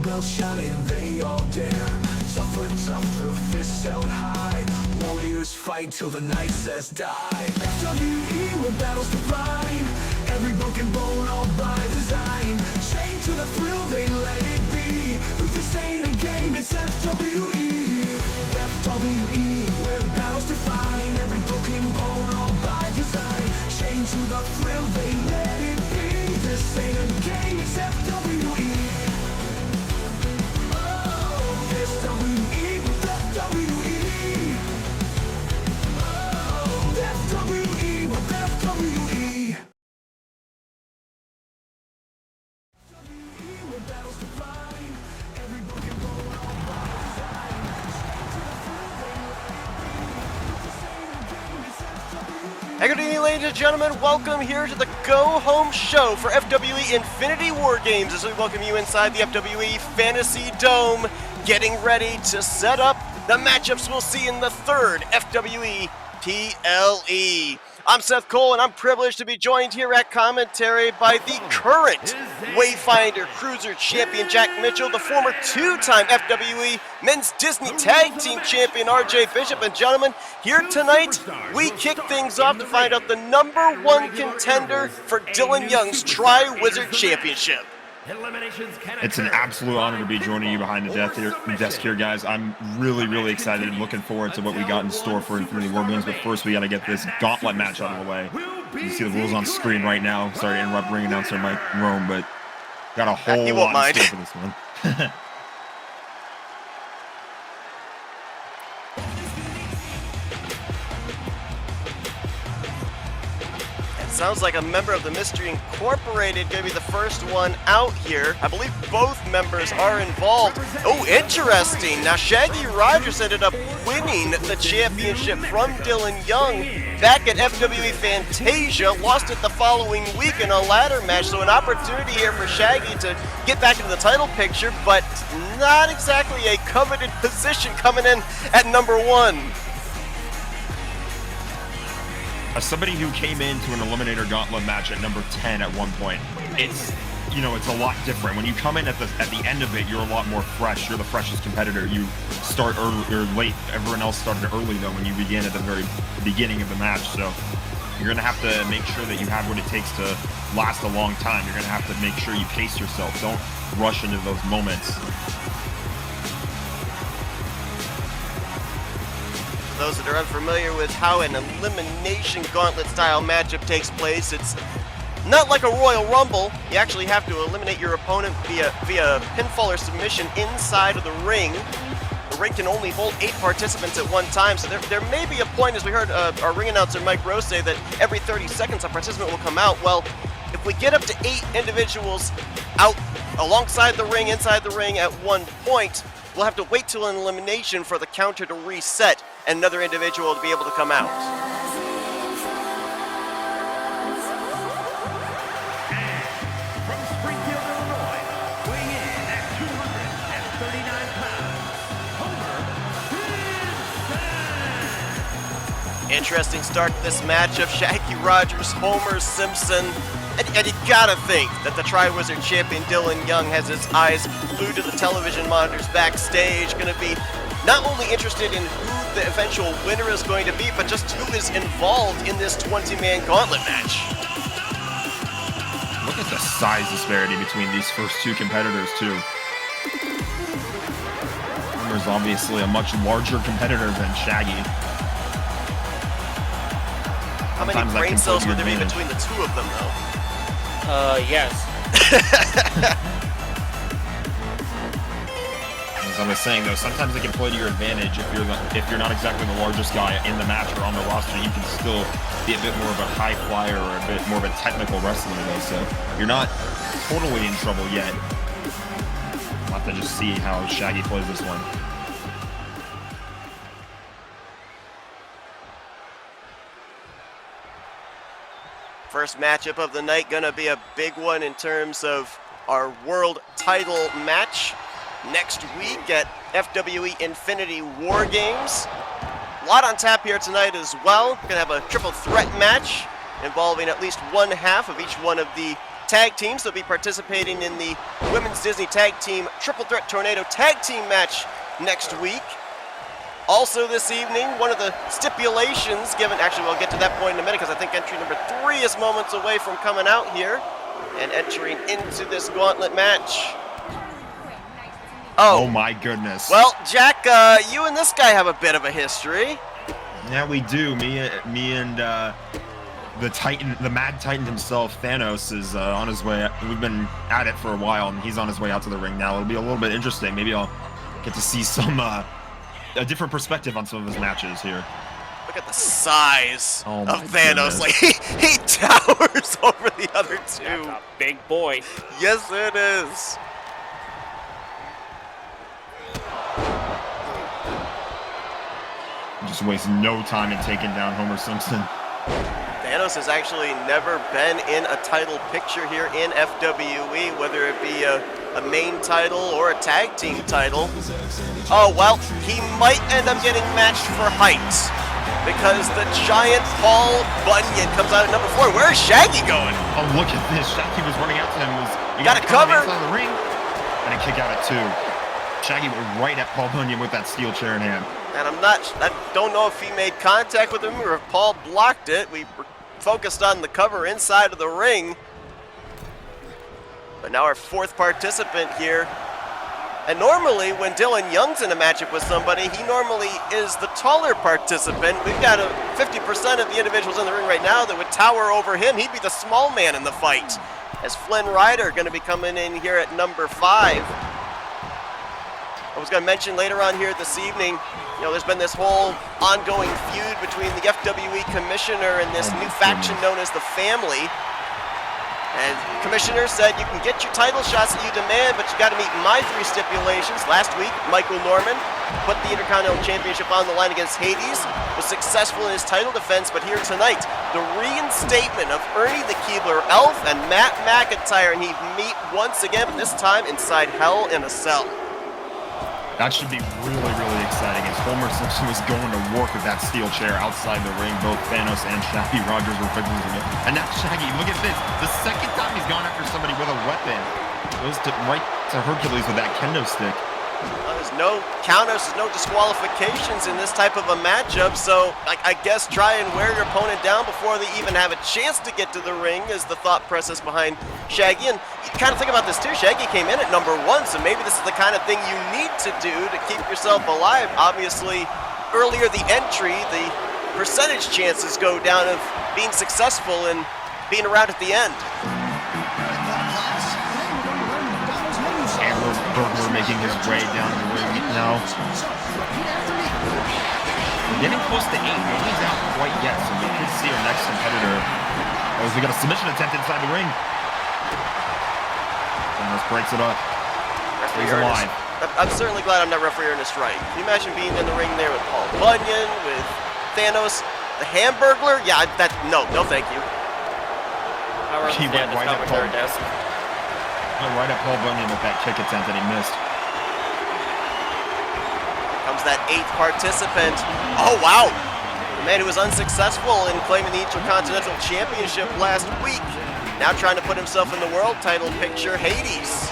bells shining, they all dare. Tougher, fists held high. Warriors fight till the night says die. FWE, where battles divine. Every broken bone, all by design. Chained to the thrill, they let it be. This ain't a game, it's FWE. FWE, where battles define. Every broken bone, all by design. Chained to the thrill, they let it be. This ain't a game, it's FWE. Hey, good evening, ladies and gentlemen. Welcome here to the Go Home Show for FWE Infinity War Games as we welcome you inside the FWE Fantasy Dome, getting ready to set up the matchups we'll see in the third FWE PLE. I'm Seth Cole, and I'm privileged to be joined here at commentary by the current Wayfinder Cruiser Champion Jack Mitchell, the former two-time FWE Men's Disney Tag Team Champion RJ Bishop. And gentlemen, here tonight, we kick things off to find out the #1 contender for Dylan Young's Tri-Wizard Championship. It's an absolute honor to be joining you behind the desk here, guys. I'm really excited and looking forward to what we got in store for Infinity War Games. But first, we got to get this gauntlet match out of the way. You see the rules on screen right now. Sorry to interrupt ring announcer Mike Rome, but got a whole lot in store for this one. Sounds like a member of the Mystery Incorporated going to be the first one out here. I believe both members are involved. Oh, interesting. Now, Shaggy Rogers ended up winning the championship from Dylan Young back at FWE Fantasia. Lost it the following week in a ladder match. So an opportunity here for Shaggy to get back into the title picture, but not exactly a coveted position coming in at #1. As somebody who came into an Eliminator Gauntlet match at #10 at one point, it's a lot different. When you come in at the end of it, you're a lot more fresh. You're the freshest competitor. You start early or late. Everyone else started early though when you began at the very beginning of the match. So you're gonna have to make sure that you have what it takes to last a long time. You're gonna have to make sure you pace yourself. Don't rush into those moments. Those that are unfamiliar with how an elimination gauntlet style matchup takes place, it's not like a Royal Rumble. You actually have to eliminate your opponent via pinfall or submission inside of the ring. The ring can only hold 8 participants at one time, so there may be a point, as we heard our ring announcer Mike Rose say, that every 30 seconds a participant will come out. Well, if we get up to 8 individuals out alongside the ring, inside the ring at one point, we'll have to wait till an elimination for the counter to reset and another individual to be able to come out. From Springfield, Illinois, weighing in at 239 pounds, Homer. Interesting start to this matchup. Shaggy Rogers, Homer Simpson. And you gotta think that the Tri-Wizard champion Dylan Young has his eyes glued to the television monitors backstage, gonna be not only interested in who the eventual winner is going to be, but just who is involved in this 20-man gauntlet match. Look at the size disparity between these first two competitors, too. Homer's obviously a much larger competitor than Shaggy. How many brain cells would there be between the two of them, though? Yes. As I was saying, though, sometimes it can play to your advantage if you're not exactly the largest guy in the match or on the roster. You can still be a bit more of a high flyer or a bit more of a technical wrestler, though. So you're not totally in trouble yet. We'll have to just see how Shaggy plays this one. First matchup of the night, gonna be a big one in terms of our world title match next week at FWE Infinity War Games. A lot on tap here tonight as well. We're gonna have a triple threat match involving at least one half of each one of the tag teams that'll be participating in the Women's Disney Tag Team Triple Threat Tornado Tag Team match next week. Also this evening, one of the stipulations given, actually we'll get to that point in a minute because I think entry number 3 is moments away from coming out here and entering into this gauntlet match. Oh my goodness. Well, Jack, you and this guy have a bit of a history. Yeah, we do. Me and the Titan, the Mad Titan himself, Thanos, is on his way. We've been at it for a while, and he's on his way out to the ring now. It'll be a little bit interesting. Maybe I'll get to see some a different perspective on some of his matches here. Look at the size Oh of my Thanos. goodness. Like he towers over the other two. That's a big boy. Yes, it is. Just wasting no time in taking down Homer Simpson. Thanos has actually never been in a title picture here in FWE, whether it be a main title or a tag team title. Oh, well, he might end up getting matched for height because the giant Paul Bunyan comes out at number 4. Where is Shaggy going? Oh, look at this. Shaggy was running out to him. You Got a cover. Inside the ring. And a kick out at 2. Shaggy went right at Paul Bunyan with that steel chair in hand. And I don't know if he made contact with him or if Paul blocked it. We were focused on the cover inside of the ring. But now our 4th participant here. And normally when Dylan Young's in a matchup with somebody, he normally is the taller participant. We've got 50% of the individuals in the ring right now that would tower over him. He'd be the small man in the fight. As Flynn Rider going to be coming in here at number 5. I was going to mention later on here this evening, you know, there's been this whole ongoing feud between the FWE commissioner and this new faction known as the Family. And the commissioner said you can get your title shots that you demand, but you got to meet my 3 stipulations. Last week, Michael Norman put the Intercontinental Championship on the line against Hades, was successful in his title defense, but here tonight, the reinstatement of Ernie the Keebler Elf and Matt McIntyre, and he meet once again, but this time inside Hell in a Cell. That should be really, really exciting as Homer Simpson was going to work with that steel chair outside the ring. Both Thanos and Shaggy Rogers were victims of it. And now Shaggy, look at this. The second time he's gone after somebody with a weapon. Goes right to Hercules with that kendo stick. There's no counters, there's no disqualifications in this type of a matchup, so I guess try and wear your opponent down before they even have a chance to get to the ring is the thought process behind Shaggy. And you kind of think about this too, Shaggy came in at number 1, so maybe this is the kind of thing you need to do to keep yourself alive. Obviously, earlier the entry, the percentage chances go down of being successful and being around at the end. Burglar making his way down the ring now. We're getting close to 8. Nobody's out quite yet, so we could see our next competitor. Oh, we got a submission attempt inside the ring. Almost breaks it up. He's alive. I'm certainly glad I'm not referee Ernest Wright. Can you imagine being in the ring there with Paul Bunyan, with Thanos, the Hamburglar? Yeah, no thank you. He went right at Paul. Right at Paul Bunyan with that kick attempt that he missed. Comes that 8th participant. Oh, wow. The man who was unsuccessful in claiming the Intercontinental Championship last week. Now trying to put himself in the world title picture, Hades.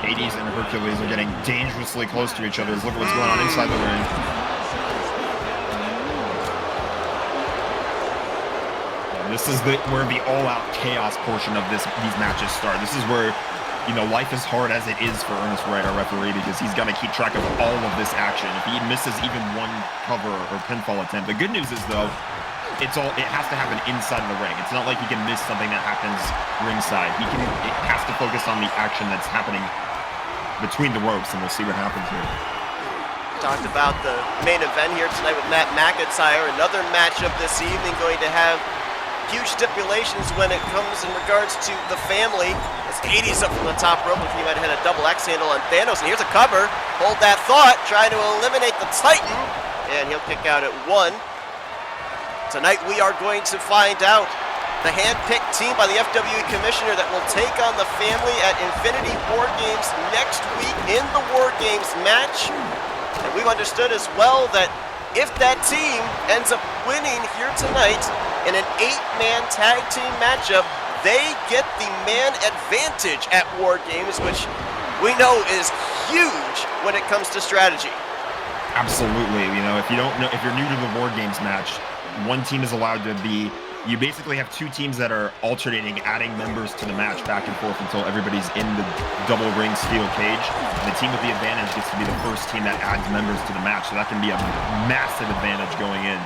Hades and Hercules are getting dangerously close to each other. Look at what's going on inside the ring. This is where the all-out chaos portion of these matches start. This is where, you know, life is hard as it is for Ernest Wright, our referee, because he's got to keep track of all of this action. If he misses even one cover or pinfall attempt, the good news is though, it has to happen inside of the ring. It's not like he can miss something that happens ringside. It has to focus on the action that's happening between the ropes, and we'll see what happens here. Talked about the main event here tonight with Matt McIntyre. Another matchup this evening going to have huge stipulations when it comes in regards to the Family. As Hades up from the top rope, looking he might have had a double axe handle on Thanos. And here's a cover. Hold that thought. Trying to eliminate the Titan. And he'll kick out at 1. Tonight we are going to find out the hand-picked team by the FWE Commissioner that will take on the Family at Infinity War Games next week in the War Games match. And we've understood as well that if that team ends up winning here tonight in an 8-man tag team matchup, they get the man advantage at War Games, which we know is huge when it comes to strategy. Absolutely. You know, if you're new to the War Games match, one team is allowed to be. You basically have two teams that are alternating, adding members to the match back and forth until everybody's in the double ring steel cage. And the team with the advantage gets to be the first team that adds members to the match, so that can be a massive advantage going in.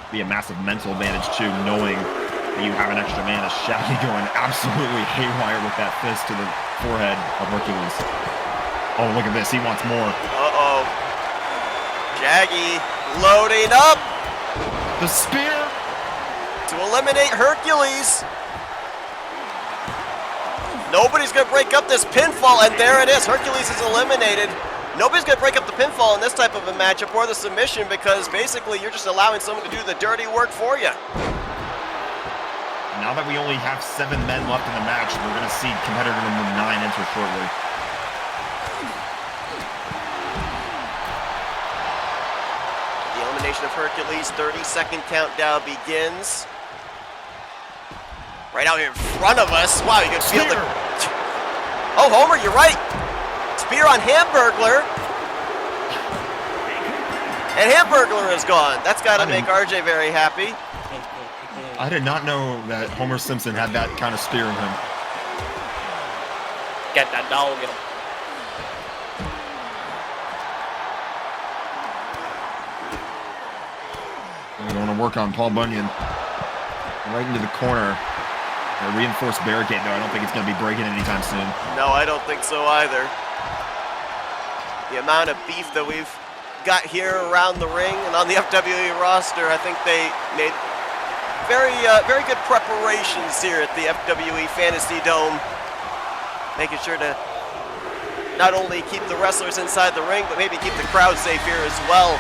Be a massive mental advantage too, knowing that you have an extra man. As Shaggy going absolutely haywire with that fist to the forehead of Hercules. Oh, look at this. He wants more. Uh-oh. Shaggy loading up. The spear to eliminate Hercules. Nobody's going to break up this pinfall, and there it is. Hercules is eliminated. Nobody's going to break up the pinfall in this type of a matchup or the submission, because basically you're just allowing someone to do the dirty work for you. Now that we only have 7 men left in the match, we're going to see competitor number 9 enter shortly. Of Hercules, 30-second countdown begins. Right out here in front of us. Wow, you can feel the... Oh, Homer, you're right. Spear on Hamburglar. And Hamburglar is gone. That's got to make RJ very happy. I did not know that Homer Simpson had that kind of spear in him. Get that dog in him. We want to work on Paul Bunyan. Right into the corner. A reinforced barricade, though. I don't think it's going to be breaking anytime soon. No, I don't think so either. The amount of beef that we've got here around the ring and on the FWE roster, I think they made very good preparations here at the FWE Fantasy Dome. Making sure to not only keep the wrestlers inside the ring, but maybe keep the crowd safe here as well.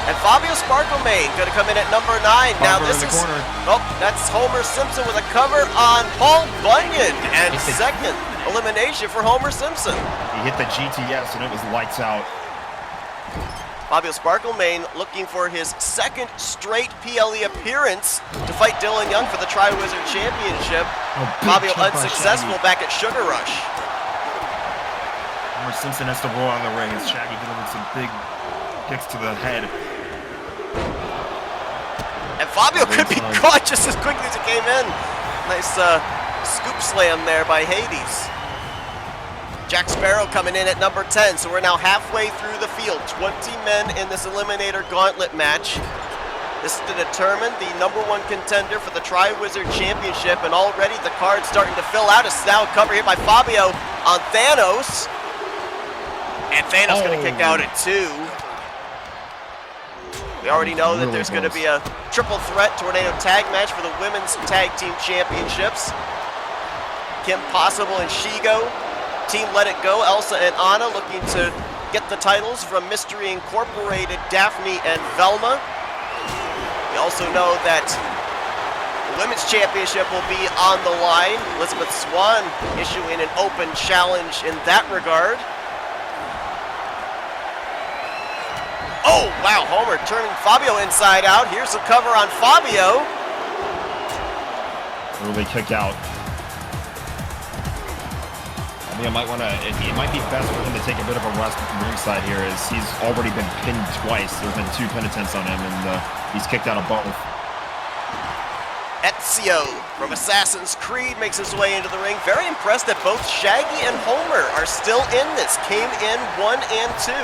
And Fabio Sparklemane going to come in at number 9. Now this is, oh, that's Homer Simpson with a cover on Paul Bunyan, and second elimination for Homer Simpson. He hit the GTS and it was lights out. Fabio Sparklemane looking for his second straight PLE appearance to fight Dylan Young for the Tri-Wizard Championship. Fabio unsuccessful back at Sugar Rush. Homer Simpson has to roll out of the ring as Shaggy delivered some big kicks to the head. And Fabio could be caught just as quickly as it came in. Nice scoop slam there by Hades. Jack Sparrow coming in at number 10, so we're now halfway through the field. 20 men in this Eliminator Gauntlet match. This is to determine the number 1 contender for the Tri-Wizard Championship, and already the card's starting to fill out. A sound cover here by Fabio on Thanos. And Thanos going to kick out at 2. We already know that there's going to be a triple threat tornado tag match for the Women's Tag Team Championships. Kim Possible and Shigo. Team Let It Go, Elsa and Anna looking to get the titles from Mystery Incorporated, Daphne and Velma. We also know that the Women's Championship will be on the line. Elizabeth Swan issuing an open challenge in that regard. Oh, wow, Homer turning Fabio inside out. Here's the cover on Fabio. Early kick out. Fabio might want to, it might be best for him to take a bit of a rest ringside here, as he's already been pinned twice. There's been 2 pin attempts on him, and he's kicked out of both. Ezio from Assassin's Creed makes his way into the ring. Very impressed that both Shaggy and Homer are still in this. Came in 1 and 2.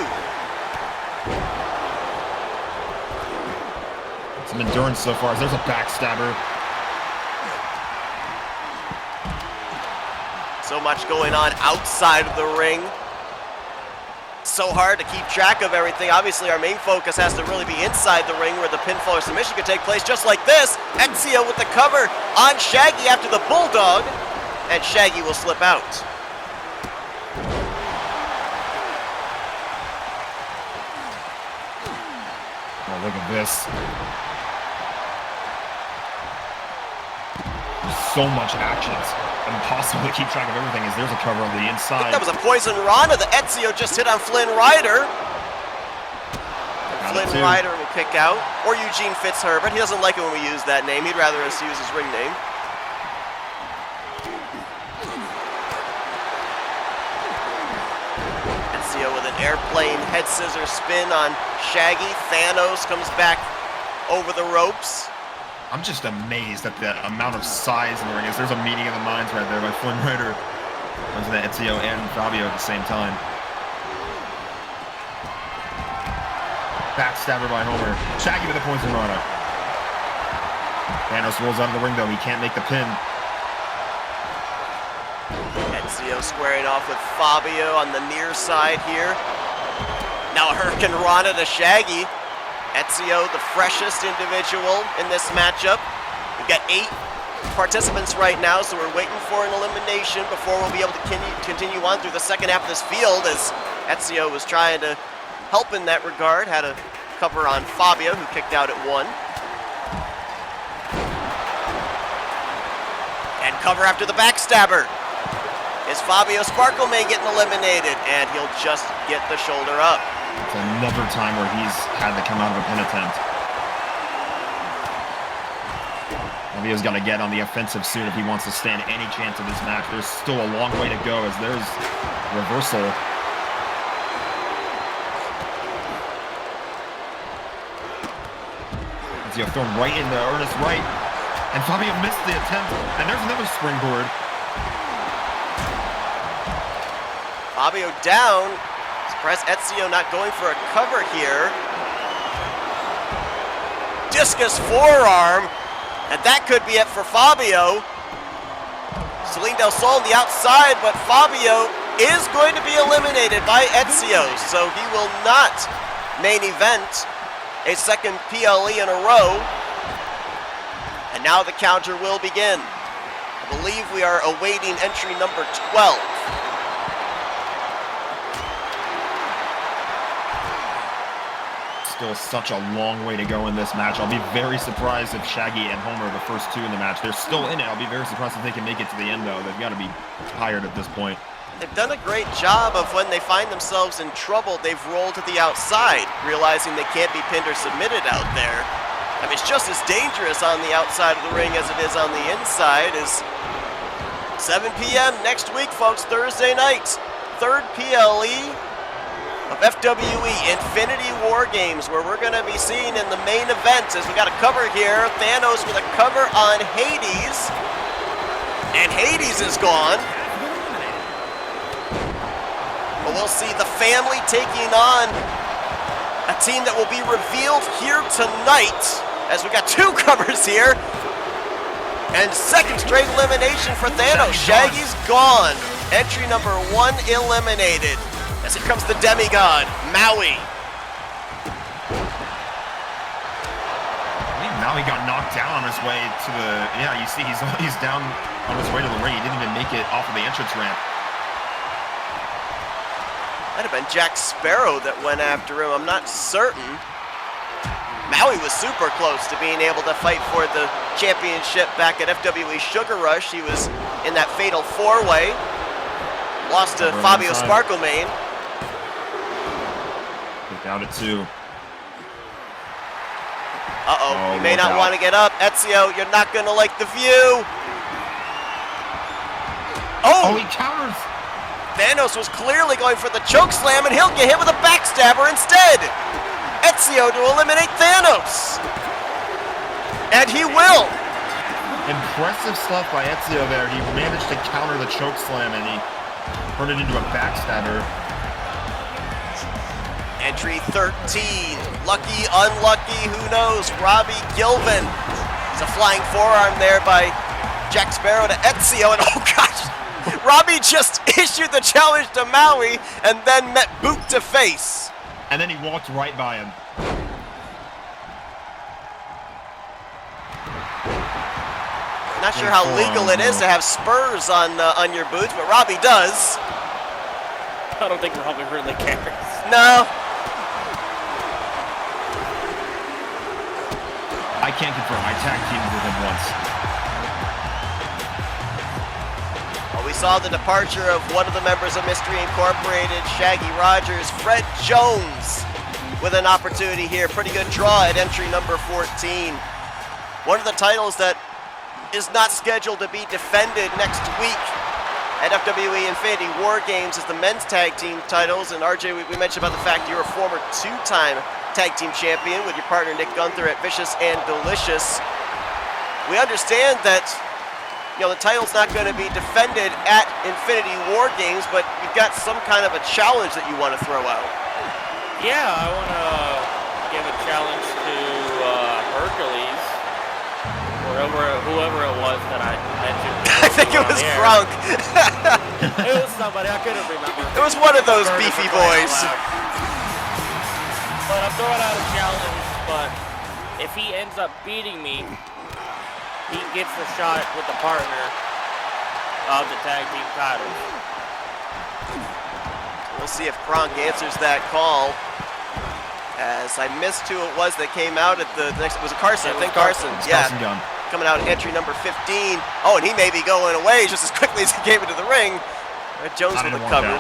Some endurance so far. There's a backstabber. So much going on outside of the ring. So hard to keep track of everything. Obviously, our main focus has to really be inside the ring where the pinfall or submission could take place, just like this. Ezio with the cover on Shaggy after the Bulldog, and Shaggy will slip out. Oh, look at this. So much action. It's impossible to keep track of everything, as there's a cover on the inside. That was a poison Rana that Ezio just hit on Flynn Rider. Flynn too. Rider will kick out, or Eugene Fitzherbert. He doesn't like it when we use that name. He'd rather us use his ring name. Ezio with an airplane head scissor spin on Shaggy. Thanos comes back over the ropes. I'm just amazed at the amount of size in the ring. There's a meeting of the minds right there by Flynn Rider. There's the Ezio and Fabio at the same time. Backstabber by Homer. Shaggy with the points and Rana. Thanos rolls out of the ring though. He can't make the pin. Ezio squaring off with Fabio on the near side here. Now a Hurricane Rana to Shaggy. Ezio, the freshest individual in this matchup. We've got 8 participants right now, so we're waiting for an elimination before we'll be able to continue on through the second half of this field, as Ezio was trying to help in that regard. Had a cover on Fabio, who kicked out at 1. And cover after the backstabber. Is Fabio Sparklemane getting eliminated? And he'll just get the shoulder up. It's another time where he's had to come out of a pin attempt. Fabio's got to get on the offensive soon if he wants to stand any chance of this match. There's still a long way to go as there's reversal. Ezio thrown right into Ernest right. And Fabio missed the attempt. And there's another springboard. Fabio down. Surprised Ezio not going for a cover here. Discus forearm. And that could be it for Fabio. Celine Del Sol on the outside, but Fabio is going to be eliminated by Ezio. So he will not main event a second PLE in a row. And now the counter will begin. I believe we are awaiting entry number 12. Still such a long way to go in this match. I'll be very surprised if Shaggy and Homer are the first 2 in the match. They're still in it. I'll be very surprised if they can make it to the end, though. They've got to be tired at this point. They've done a great job of when they find themselves in trouble, they've rolled to the outside, realizing they can't be pinned or submitted out there. I mean, it's just as dangerous on the outside of the ring as it is on the inside. Is 7 p.m. next week, folks, Thursday night. 3rd PLE of FWE Infinity War Games, where we're going to be seeing in the main event, as we got a cover here, Thanos with a cover on Hades, and Hades is gone. But we'll see the family taking on a team that will be revealed here tonight, as we got 2 covers here, and second straight elimination for Thanos. Shaggy's gone. Entry number 1 eliminated. As here comes the demigod, Maui. I think Maui got knocked down on his way to the... Yeah, you see he's down on his way to the ring. He didn't even make it off of the entrance ramp. Might have been Jack Sparrow that went after him. I'm not certain. Maui was super close to being able to fight for the championship back at FWE Sugar Rush. He was in that fatal 4-way. Lost to Fabio Sparklemane. Out at 2. Uh-oh, you may not want to get up. Ezio, you're not going to like the view. Oh, he counters. Thanos was clearly going for the choke slam, and he'll get hit with a backstabber instead. Ezio to eliminate Thanos. And he will. Impressive stuff by Ezio there. He managed to counter the choke slam, and he turned it into a backstabber. Entry 13, lucky, unlucky, who knows? Robbie Gilvin. It's a flying forearm there by Jack Sparrow to Ezio, and oh gosh, Robbie just issued the challenge to Maui and then met boot to face. And then he walked right by him. Not sure how legal it is to have spurs on your boots, but Robbie does. I don't think Robbie really cares. No. I can't confirm. I tag teamed with him once. Well, we saw the departure of one of the members of Mystery Incorporated, Shaggy Rogers. Fred Jones with an opportunity here. Pretty good draw at entry number 14. One of the titles that is not scheduled to be defended next week at FWE Infinity War Games is the men's tag team titles. And RJ, we mentioned about the fact you're a former two-time tag team champion with your partner Nick Gunther at Vicious and Delicious. We understand that the title's not going to be defended at Infinity War Games, but you've got some kind of a challenge that you want to throw out. Yeah, I want to give a challenge to Hercules, whoever it was that I mentioned. I think it was Grunk. It was somebody, I couldn't remember. It was one of those beefy boys. But I'm throwing out a challenge, but if he ends up beating me, he gets the shot with the partner of the tag team titles. We'll see if Gronk answers that call. As I missed who it was that came out at the next, was it Carson? I think Carson. Yeah, coming out at entry number 15. Oh, and he may be going away just as quickly as he came into the ring. Jones with the cover.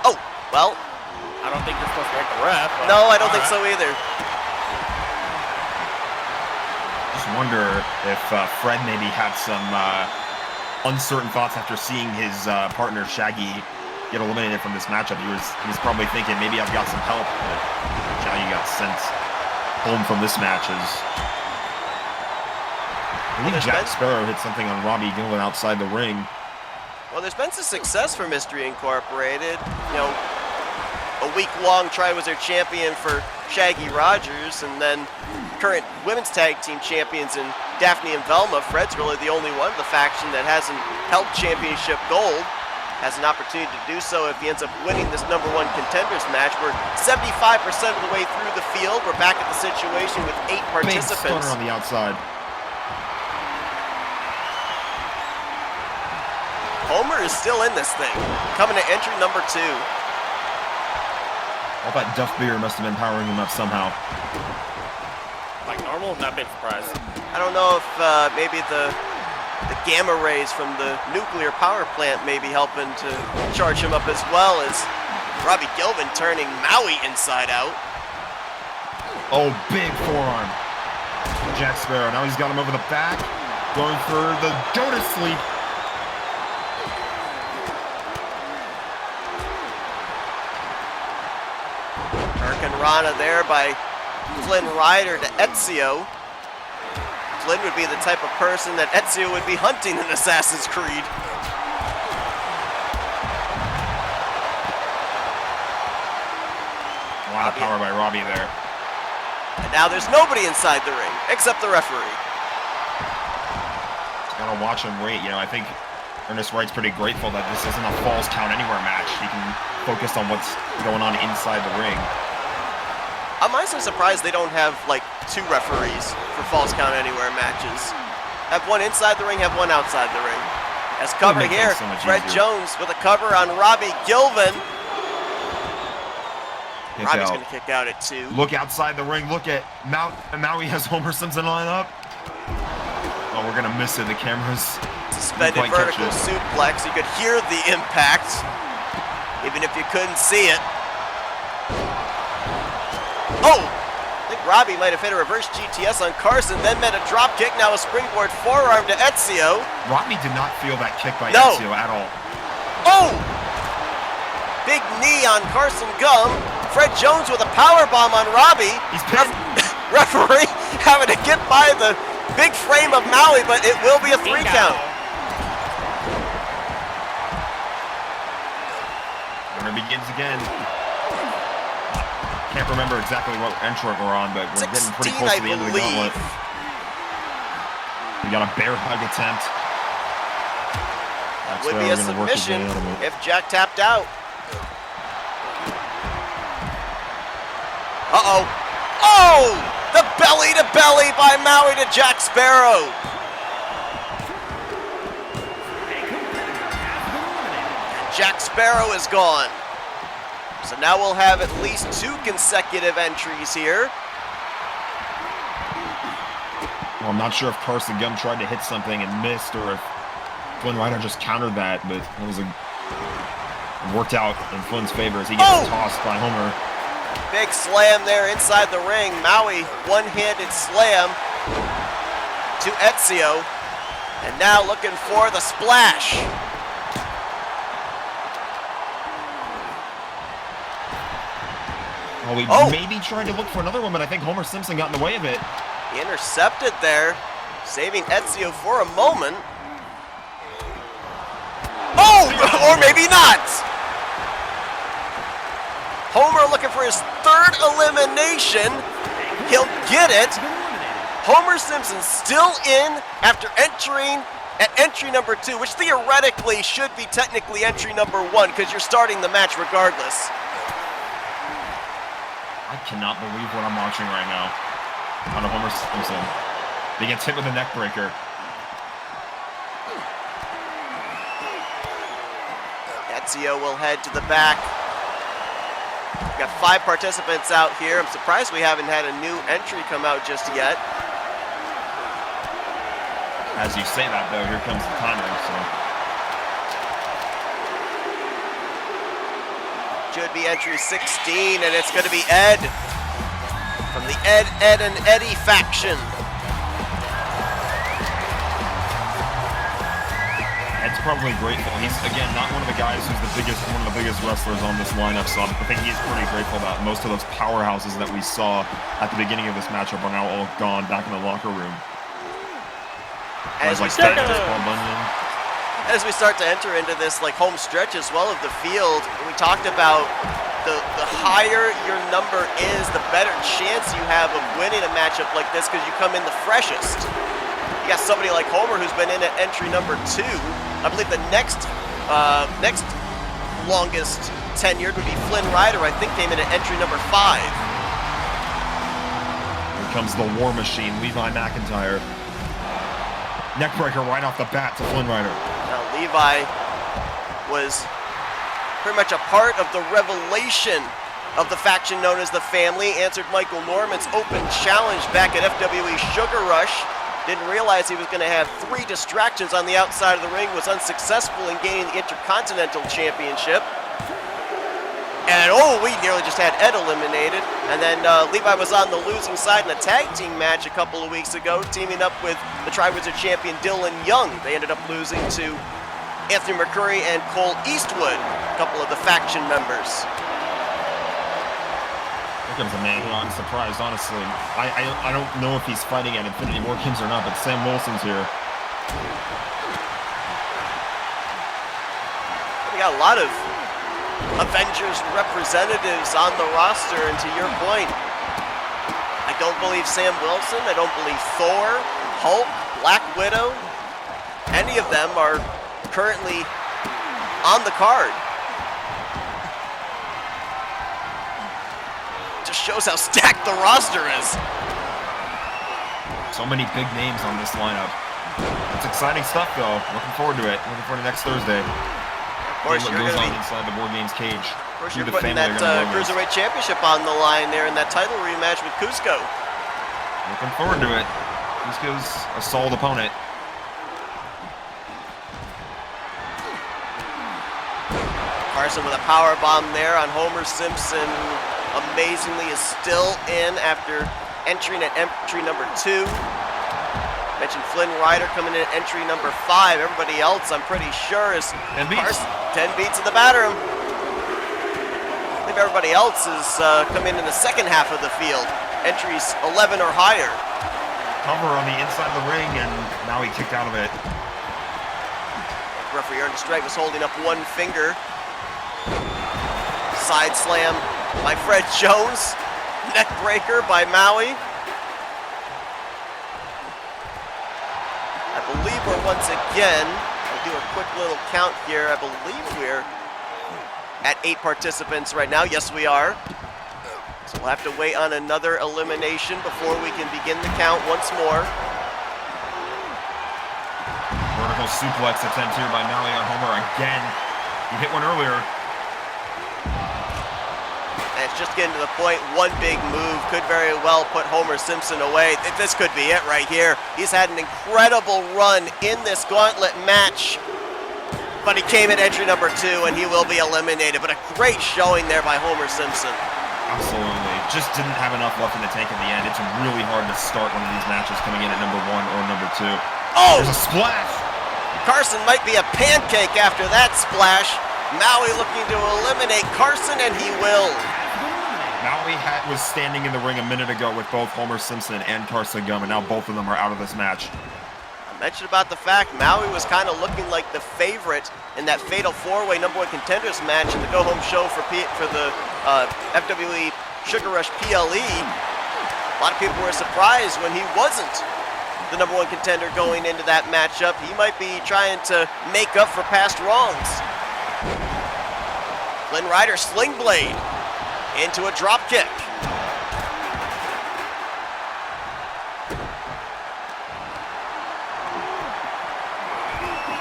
Oh, well. I don't think you're supposed to hit the ref. No, I don't think so either. Wonder if Fred maybe had some uncertain thoughts after seeing his partner Shaggy get eliminated from this matchup. He was probably thinking maybe I've got some help, but Shaggy got sent home from this match. I think Jack Sparrow hit something on Robbie Gillen outside the ring. Well, there's been some success for Mystery Incorporated. A week-long try was their champion for Shaggy Rogers, and then current women's tag team champions in Daphne and Velma. Fred's really the only one of the faction that hasn't held championship gold. Has an opportunity to do so if he ends up winning this #1 contenders match. We're 75% of the way through the field. We're back at the situation with 8 participants. Big stunner on the outside. Homer is still in this thing, coming to entry number 2. I thought Duff Beer must have been powering him up somehow. Like normal, not been surprised. I don't know if maybe the gamma rays from the nuclear power plant may be helping to charge him up as well, as Robbie Gilvin turning Maui inside out. Oh, big forearm. Jack Sparrow, now he's got him over the back, going for the donut sleep. Rana there by Flynn Rider to Ezio. Flynn would be the type of person that Ezio would be hunting in Assassin's Creed. A lot of power by Robbie there. And now there's nobody inside the ring except the referee. Just gotta watch him wait. I think Ernest Wright's pretty grateful that this isn't a Falls Count Anywhere match. He can focus on what's going on inside the ring. I'm honestly surprised they don't have like 2 referees for Falls Count Anywhere matches. Have one inside the ring, have one outside the ring. As cover here, so Fred Jones with a cover on Robbie Gilvin. Robbie's going to kick out at 2. Look outside the ring. Look at Maui has Homer Simpson line up. Oh, we're going to miss it. The camera's suspended vertical suplex. You could hear the impact, even if you couldn't see it. Oh! I think Robbie might have hit a reverse GTS on Carson, then met a drop kick, now a springboard forearm to Ezio. Robbie did not feel that kick by Ezio at all. Oh! Big knee on Carson Gum. Fred Jones with a power bomb on Robbie. He's pissed. Referee having to get by the big frame of Maui, but it will be a 3 count. Runner begins again. Can't remember exactly what entrant we're on, but we're getting pretty close to the end of the gauntlet. We got a bear hug attempt. Would be a submission if Jack tapped out. Uh-oh. Oh! The belly-to-belly by Maui to Jack Sparrow. Jack Sparrow is gone. So now we'll have at least 2 consecutive entries here. Well, I'm not sure if Carson Gum tried to hit something and missed, or if Flynn Rider just countered that, but it was a Worked out in Flynn's favor as he gets tossed by Homer. Big slam there inside the ring. Maui, one-handed slam to Ezio. And now looking for the splash. Oh, he may be trying to look for another one, but I think Homer Simpson got in the way of it. He intercepted there, saving Ezio for a moment. Oh, or maybe not. Homer looking for his third elimination. He'll get it. Homer Simpson still in after entering at entry number 2, which theoretically should be technically entry number 1 because you're starting the match regardless. I cannot believe what I'm watching right now out of Homer Simpson. He gets hit with a neck breaker. Ezio will head to the back. We've got 5 participants out here. I'm surprised we haven't had a new entry come out just yet. As you say that, though, here comes the timer. So. Should be entry 16, and it's going to be Ed from the Ed, and Eddie faction. Ed's probably grateful. He's, again, not one of the guys who's one of the biggest wrestlers on this lineup, so I think he's pretty grateful that most of those powerhouses that we saw at the beginning of this matchup are now all gone back in the locker room. As we start to enter into this like home stretch as well of the field, we talked about the higher your number is, the better chance you have of winning a matchup like this because you come in the freshest. You got somebody like Homer who's been in at entry number 2. I believe the next longest tenured would be Flynn Rider. I think came in at entry number 5. Here comes the War Machine, Levi McIntyre. Neckbreaker right off the bat to Flynn Rider. Now Levi was pretty much a part of the revelation of the faction known as the Family. Answered Michael Norman's open challenge back at FWE Sugar Rush. Didn't realize he was going to have 3 distractions on the outside of the ring. Was unsuccessful in gaining the Intercontinental Championship. And we nearly just had Ed eliminated. And then Levi was on the losing side in a tag team match a couple of weeks ago, teaming up with the Tri-Wizard champion Dylan Young. They ended up losing to Anthony McCurry and Cole Eastwood, a couple of the faction members. Here comes a man who I'm surprised, honestly. I don't know if he's fighting at Infinity War Games or not, but Sam Wilson's here. We got a lot of Avengers representatives on the roster, and to your point, I don't believe Sam Wilson, I don't believe Thor, Hulk, Black Widow, any of them are currently on the card. Just shows how stacked the roster is. So many big names on this lineup. It's exciting stuff, though. Looking forward to it. Looking forward to next Thursday. Of course, what goes on inside the War Games cage. Of course, you're putting that Cruiserweight Championship on the line there in that title rematch with Cusco. Looking forward to it. Cusco's a solid opponent. Carson with a power bomb there on Homer Simpson, who amazingly is still in after entering at entry number 2. Mentioned Flynn Rider coming in at entry number 5. Everybody else, I'm pretty sure, is 10 beats. 10 beats in the bathroom. I believe everybody else is coming in the second half of the field. Entries 11 or higher. Cover on the inside of the ring, and now he kicked out of it. Referee Ernest Drake was holding up one finger. Side slam by Fred Jones. Neck breaker by Maui. I believe we're once again, I'll do a quick little count here. I believe we're at 8 participants right now. Yes, we are. So we'll have to wait on another elimination before we can begin the count once more. Vertical suplex attempt here by Maui on Homer again. He hit one earlier. And it's just getting to the point, one big move could very well put Homer Simpson away. This could be it right here. He's had an incredible run in this gauntlet match. But he came at entry number 2, and he will be eliminated. But a great showing there by Homer Simpson. Absolutely. Just didn't have enough left in the tank in the end. It's really hard to start one of these matches coming in at number 1 or number 2. Oh! There's a splash! Carson might be a pancake after that splash. Maui looking to eliminate Carson, and he will. Maui was standing in the ring a minute ago with both Homer Simpson and Carson Gum, and now both of them are out of this match. I mentioned about the fact Maui was kind of looking like the favorite in that fatal 4-way number 1 contenders match in the go-home show for the FWE Sugar Rush PLE. A lot of people were surprised when he wasn't the number 1 contender going into that matchup. He might be trying to make up for past wrongs. Flynn Rider sling blade into a drop kick.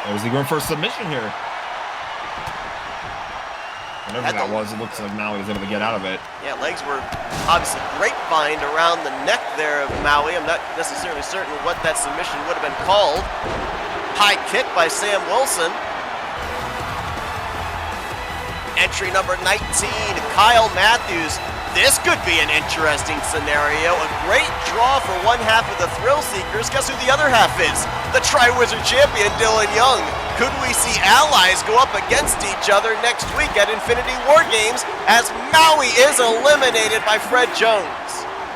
Oh, is he going for a submission here? Whatever that was, it looks like Maui was able to get out of it. Yeah, legs were obviously grapevine around the neck there of Maui. I'm not necessarily certain what that submission would have been called. High kick by Sam Wilson. Entry number 19, Kyle Matthews. This could be an interesting scenario. A great draw for one half of the Thrill Seekers. Guess who the other half is? The Tri-Wizard champion, Dylan Young. Could we see allies go up against each other next week at Infinity War Games as Maui is eliminated by Fred Jones?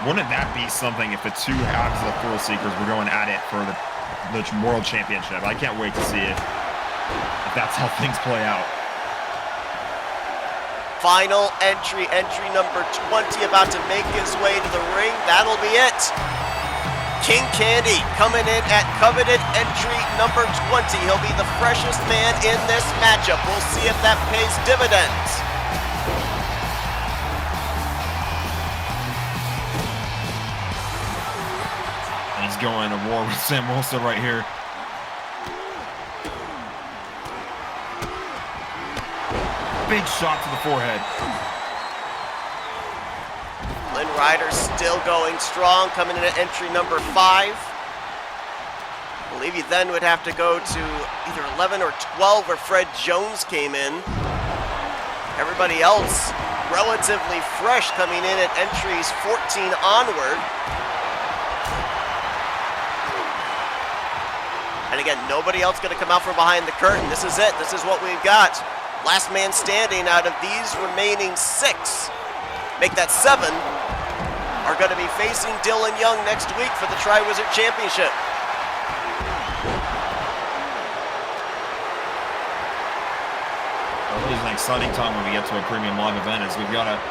Wouldn't that be something if the two halves of the Thrill Seekers were going at it for the World Championship? I can't wait to see it, if that's how things play out. Final entry number 20, about to make his way to the ring. That'll be it. King Candy coming in at coveted entry number 20. He'll be the freshest man in this matchup. We'll see if that pays dividends. And he's going to war with Sam Wilson right here. Big shot to the forehead. Flynn Rider still going strong, coming in at entry number 5. I believe he then would have to go to either 11 or 12 where Fred Jones came in. Everybody else relatively fresh coming in at entries 14 onward. And again, nobody else going to come out from behind the curtain. This is it. This is what we've got. Last man standing out of these remaining 6, make that 7, are going to be facing Dylan Young next week for the Tri-Wizard Championship. Well, it is an exciting time when we get to a premium live event, as we've got a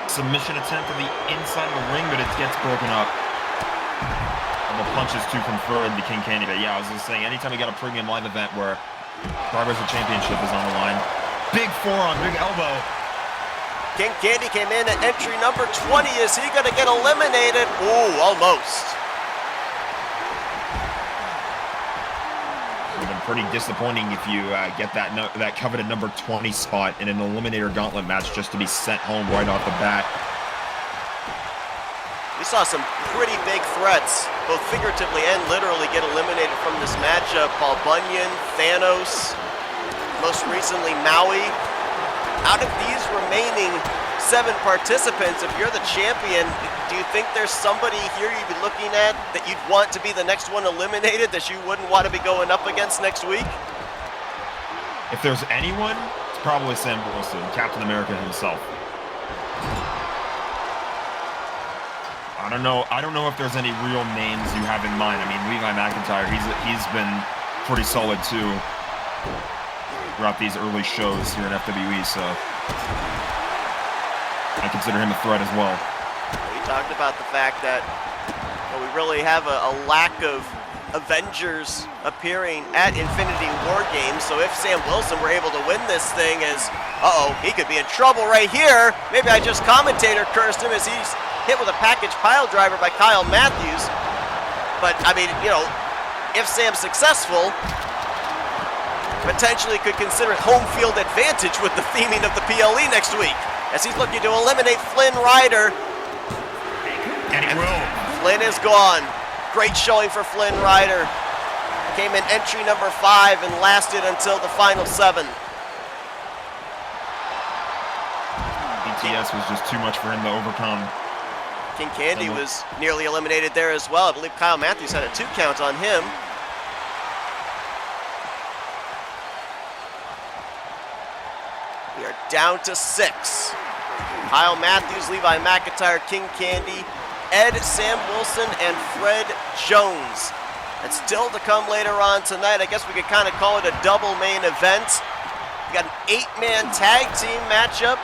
submission attempt on the inside of the ring, but it gets broken up. And the punches too from Fred to King Candy. But yeah, I was just saying, anytime we got a premium live event where Tri-Wizard Championship is on the line, big forearm, big elbow. King Candy came in at entry number 20. Is he going to get eliminated? Ooh, almost. It would have been pretty disappointing if you get that coveted number 20 spot in an Eliminator Gauntlet match just to be sent home right off the bat. We saw some pretty big threats, both figuratively and literally, get eliminated from this matchup. Paul Bunyan, Thanos, most recently Maui. Out of these remaining 7 participants, if you're the champion, do you think there's somebody here you'd be looking at that you'd want to be the next one eliminated that you wouldn't want to be going up against next week? If there's anyone, it's probably Sam Wilson, Captain America himself. I don't know if there's any real names you have in mind. I mean, Levi McIntyre, he's been pretty solid too throughout these early shows here in FWE, so I consider him a threat as well. We talked about the fact that we really have a lack of Avengers appearing at Infinity War Games, so if Sam Wilson were able to win this thing, he could be in trouble right here. Maybe I just commentator cursed him as he's hit with a package pile driver by Kyle Matthews. But, I mean, if Sam's successful, potentially could consider it home field advantage with the theming of the PLE next week, as he's looking to eliminate Flynn Rider. And he will. Flynn is gone. Great showing for Flynn Rider. Came in entry number 5 and lasted until the final 7. BTS was just too much for him to overcome. King Candy was nearly eliminated there as well. I believe Kyle Matthews had a 2 count on him. We are down to 6. Kyle Matthews, Levi McIntyre, King Candy, Ed, Sam Wilson, and Fred Jones. That's still to come later on tonight. I guess we could kind of call it a double main event. We got an 8-man tag team matchup.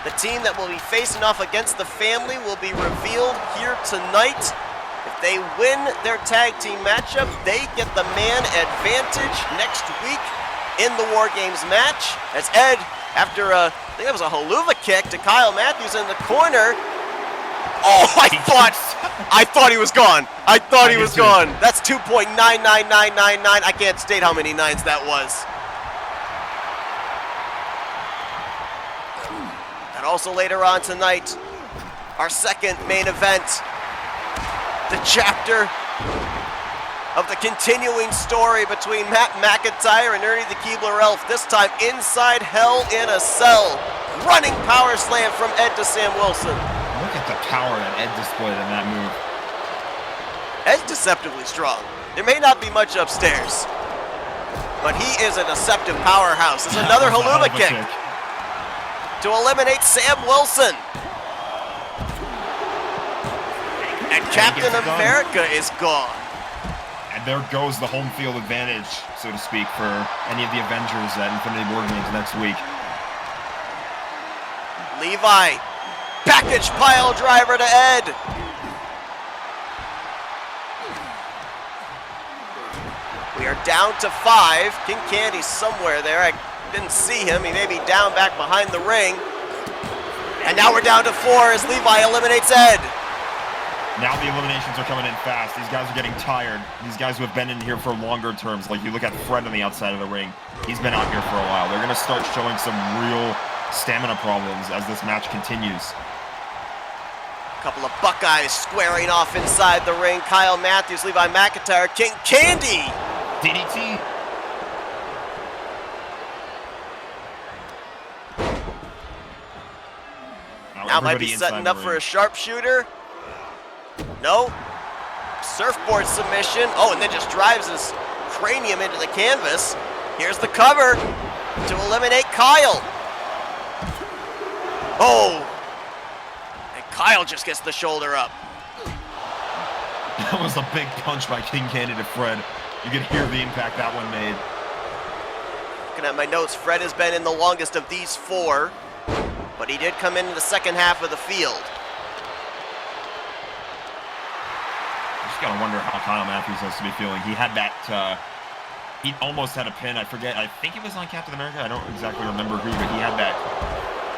The team that will be facing off against the family will be revealed here tonight. If they win their tag team matchup, they get the man advantage next week in the War Games match. As Ed, after I think that was a haluva kick to Kyle Matthews in the corner. Oh, I thought he was gone. I thought he was gone. That's 2.99999. I can't state how many nines that was. And also later on tonight, our second main event, the chapter of the continuing story between Matt McIntyre and Ernie the Keebler Elf, this time inside Hell in a Cell. Running power slam from Ed to Sam Wilson. Look at the power that Ed displayed in that move. Ed's deceptively strong. There may not be much upstairs, but he is a deceptive powerhouse. It's another haluva kick to eliminate Sam Wilson. And Captain America is gone. And there goes the home field advantage, so to speak, for any of the Avengers at Infinity War Games next week. Levi, package pile driver to Ed. We are down to 5. King Candy's somewhere there. I didn't see him. He may be down back behind the ring. And now we're down to 4 as Levi eliminates Ed. Now the eliminations are coming in fast. These guys are getting tired. These guys who have been in here for longer terms, like you look at Fred on the outside of the ring, he's been out here for a while. They're going to start showing some real stamina problems as this match continues. A couple of Buckeyes squaring off inside the ring. Kyle Matthews, Levi McIntyre, King Candy. DDT. Now might be setting up for a sharpshooter. No. Surfboard submission. Oh, and then just drives his cranium into the canvas. Here's the cover to eliminate Kyle. Oh. And Kyle just gets the shoulder up. That was a big punch by King Candy to Fred. You could hear the impact that one made. Looking at my notes, Fred has been in the longest of these 4, but he did come into the second half of the field. Just gotta wonder how Kyle Matthews has to be feeling. He had that, he almost had a pin. I forget, I think it was on Captain America. I don't exactly remember who, but he had that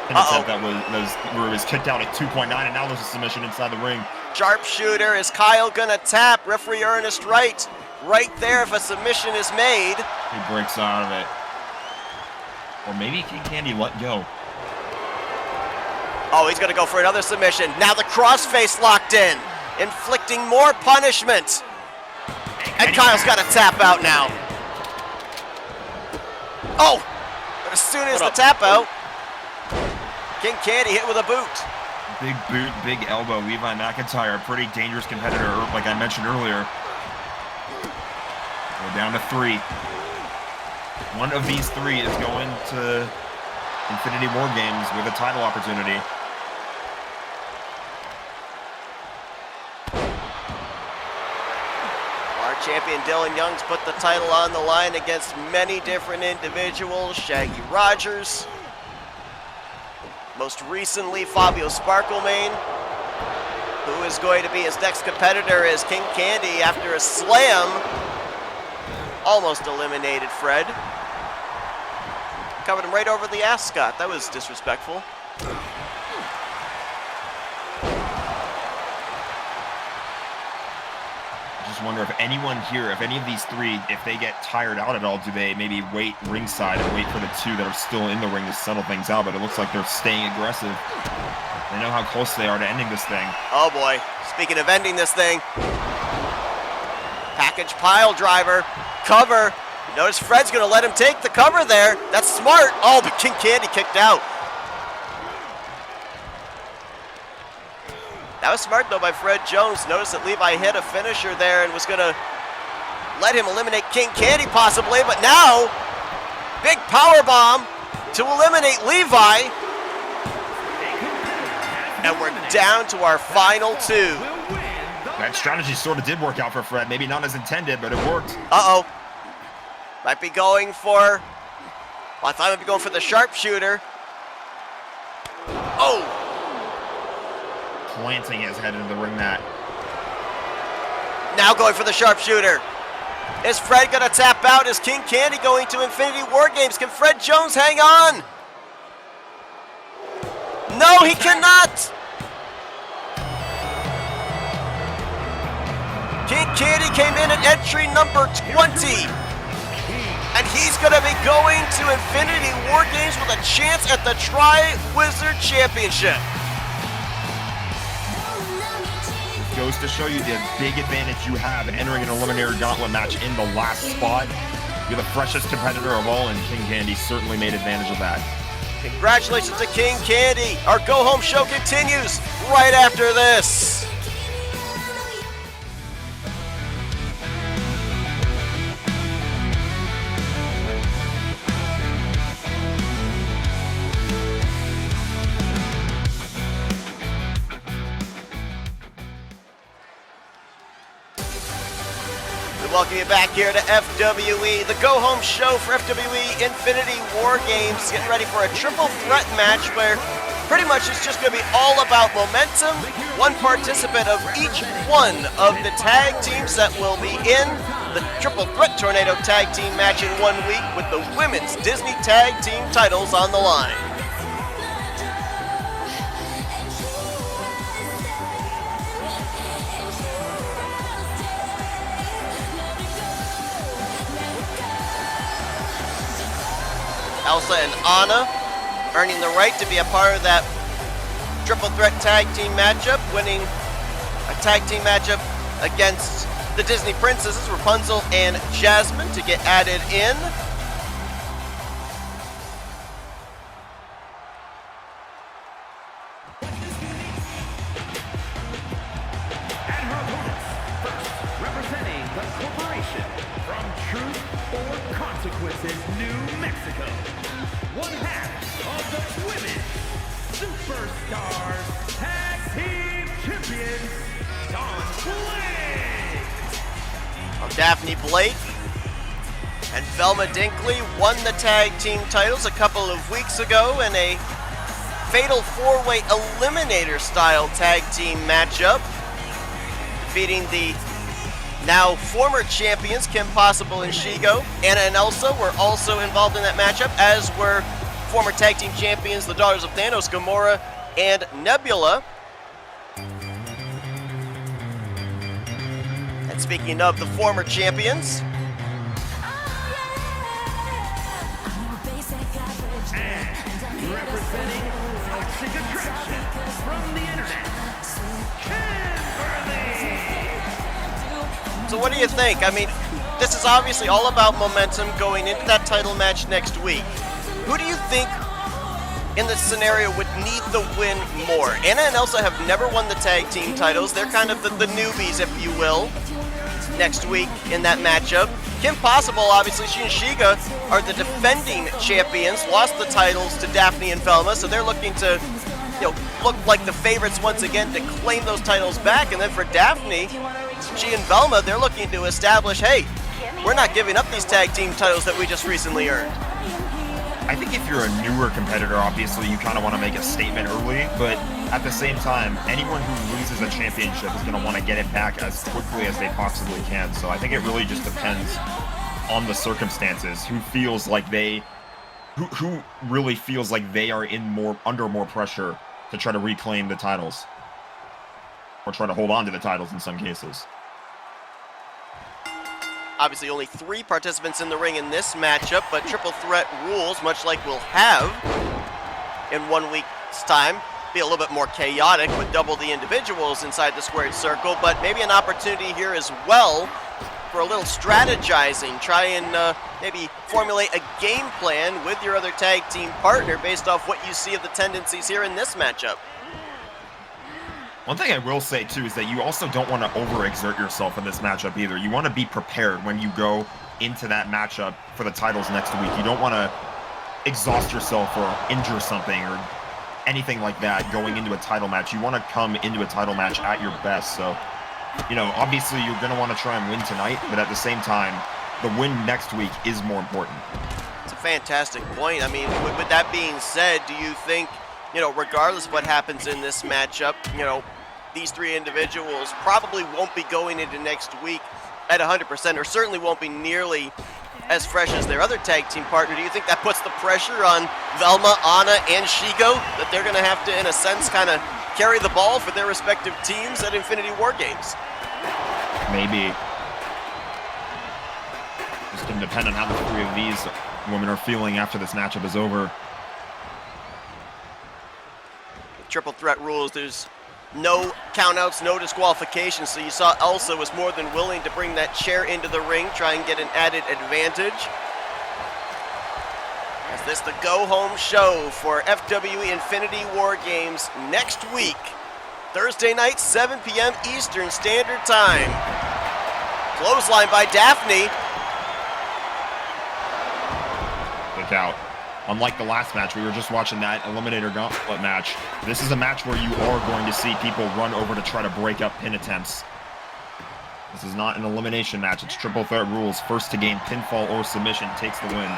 pin attempt that was where it was kicked out at 2.9, and now there's a submission inside the ring. Sharpshooter, is Kyle gonna tap? Referee Ernest Wright, right there if a submission is made. He breaks out of it. Or maybe King Candy let go. Oh, he's gonna go for another submission. Now the crossface locked in, inflicting more punishment. And Kyle's got to tap out now. Oh, but as soon as the tap out, King Candy hit with a boot. Big boot, big elbow. Levi McIntyre, a pretty dangerous competitor, like I mentioned earlier. We're down to 3. One of these 3 is going to Infinity War Games with a title opportunity. Our champion Dylan Young's put the title on the line against many different individuals. Shaggy Rogers. Most recently, Fabio Sparklemane, who is going to be his next competitor as King Candy after a slam. Almost eliminated Fred. Covered him right over the ascot. That was disrespectful. Just wonder if anyone here, if any of these 3, if they get tired out at all, do they maybe wait ringside and wait for the 2 that are still in the ring to settle things out? But it looks like they're staying aggressive. They know how close they are to ending this thing. Oh boy, speaking of ending this thing, package pile driver. cover. Notice Fred's going to let him take the cover there. That's smart. Oh, but King Candy kicked out. That was smart, though, by Fred Jones. Notice that Levi hit a finisher there and was going to let him eliminate King Candy possibly, but now, big power bomb to eliminate Levi. And we're down to our final two. That strategy sort of did work out for Fred. Maybe not as intended, but it worked. Uh-oh. Might be going for... Well, I thought he might be going for the sharpshooter. Oh! Planting his head into the ring mat. Now going for the sharpshooter. Is Fred going to tap out? Is King Candy going to Infinity War Games? Can Fred Jones hang on? No, he cannot! King Candy came in at entry number 20. And he's going to be going to Infinity War Games with a chance at the Tri-Wizard Championship. Goes to show you the big advantage you have entering an eliminator gauntlet match in the last spot. You're the freshest competitor of all, and King Candy certainly made advantage of that. Congratulations to King Candy. Our Go Home show continues right after this. Welcome you back here to FWE, the go-home show for FWE Infinity War Games. Getting ready for a triple threat match where pretty much it's just going to be all about momentum. One participant of each one of the tag teams that will be in the triple threat tornado tag team match in 1 week with the women's Disney tag team titles on the line. Elsa and Anna earning the right to be a part of that triple threat tag team matchup, winning a tag team matchup against the Disney princesses, Rapunzel and Jasmine, to get added in. And her opponents, first representing the corporation from Truth or Consequences, New Mexico, one half of the Women's Superstars Tag Team Champions, Dawn Blake. Well, Daphne Blake and Velma Dinkley won the tag team titles a couple of weeks ago in a fatal four-way eliminator style tag team matchup, defeating the now former champions Kim Possible and Shigo. Anna and Elsa were also involved in that matchup, as were former tag team champions, the Daughters of Thanos, Gamora and Nebula. And speaking of the former champions, And representing Toxic Attraction from the internet, Kimberly. so what do you think? I mean, this is obviously all about momentum going into that title match next week. Who do you think in this scenario would need the win more? Anna and Elsa have never won the tag team titles. They're kind of the newbies, if you will, next week in that matchup. Kim Possible, obviously, she and Shiga are the defending champions, lost the titles to Daphne and Velma, so they're looking to, look like the favorites once again to claim those titles back. And then for Daphne, she and Velma, they're looking to establish, hey, we're not giving up these tag team titles that we just recently earned. I think if you're a newer competitor, obviously you kind of want to make a statement early, but at the same time, anyone who loses a championship is going to want to get it back as quickly as they possibly can. So I think it really just depends on the circumstances. Who feels like who really feels like they are under more pressure to try to reclaim the titles, or try to hold on to the titles in some cases. Obviously, only 3 participants in the ring in this matchup, but triple threat rules, much like we'll have in 1 week's time, be a little bit more chaotic with double the individuals inside the squared circle, but maybe an opportunity here as well for a little strategizing. Try and maybe formulate a game plan with your other tag team partner based off what you see of the tendencies here in this matchup. One thing I will say, too, is that you also don't want to overexert yourself in this matchup either. You want to be prepared when you go into that matchup for the titles next week. You don't want to exhaust yourself or injure something or anything like that going into a title match. You want to come into a title match at your best. So, you know, obviously you're going to want to try and win tonight, but at the same time, the win next week is more important. It's a fantastic point. I mean, with that being said, do you think, you know, regardless of what happens in this matchup, you know, these three individuals probably won't be going into next week at 100%, or certainly won't be nearly as fresh as their other tag team partner? Do you think that puts the pressure on Velma, Anna, and Shigo, that they're going to have to, in a sense, kind of carry the ball for their respective teams at Infinity War Games? Maybe. Just going to depend on how the three of these women are feeling after this matchup is over. Triple threat rules, there's no countouts, no disqualifications, so you saw Elsa was more than willing to bring that chair into the ring, try and get an added advantage. Is this the go-home show for FWE Infinity War Games next week? Thursday night, 7 p.m. Eastern Standard Time. Clothesline by Daphne. Look out. Unlike the last match, we were just watching that Eliminator Gauntlet match. This is a match where you are going to see people run over to try to break up pin attempts. This is not an elimination match. It's triple threat rules. First to gain pinfall or submission takes the win.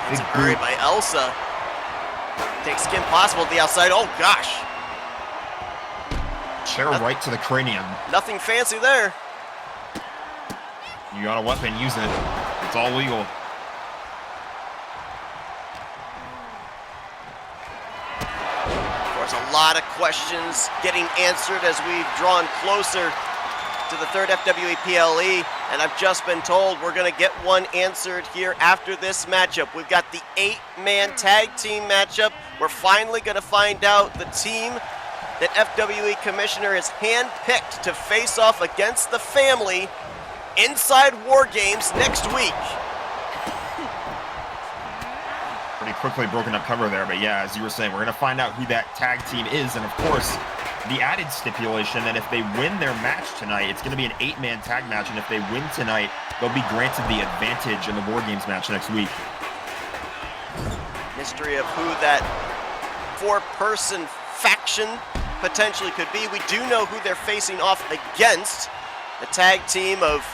It's a hurry by Elsa. Takes Kim Possible to the outside. Oh, gosh. Chair right to the cranium. Nothing fancy there. You got a weapon, use it. It's all legal. A lot of questions getting answered as we've drawn closer to the third FWE PLE, and I've just been told we're going to get one answered here after this matchup. We've got the 8-man tag team matchup. We're finally going to find out the team that FWE Commissioner has handpicked to face off against the family inside War Games next week. Pretty quickly broken up cover there, but yeah, as you were saying, we're going to find out who that tag team is, and of course, the added stipulation that if they win their match tonight, it's going to be an 8-man tag match, and if they win tonight, they'll be granted the advantage in the War Games match next week. Mystery of who that 4-person faction potentially could be. We do know who they're facing off against, the tag team of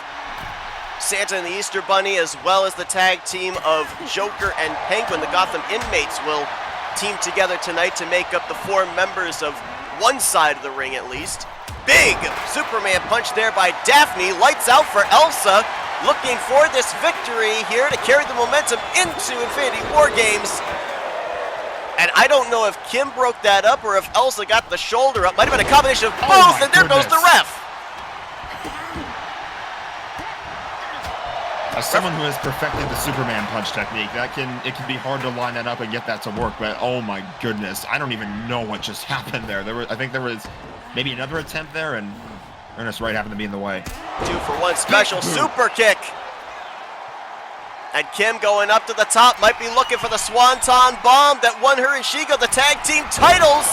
Santa and the Easter Bunny, as well as the tag team of Joker and Penguin. The Gotham inmates will team together tonight to make up the 4 members of one side of the ring at least. Big Superman punch there by Daphne. Lights out for Elsa, looking for this victory here to carry the momentum into Infinity War Games. And I don't know if Kim broke that up or if Elsa got the shoulder up. Might have been a combination of both, and there goes the ref. As someone who has perfected the Superman punch technique, it can be hard to line that up and get that to work, but oh my goodness, I don't even know what just happened there. I think there was maybe another attempt there, and Ernest Wright happened to be in the way. 2-for-1 special super kick. And Kim going up to the top, might be looking for the Swanton Bomb that won her and Shigo the tag team titles.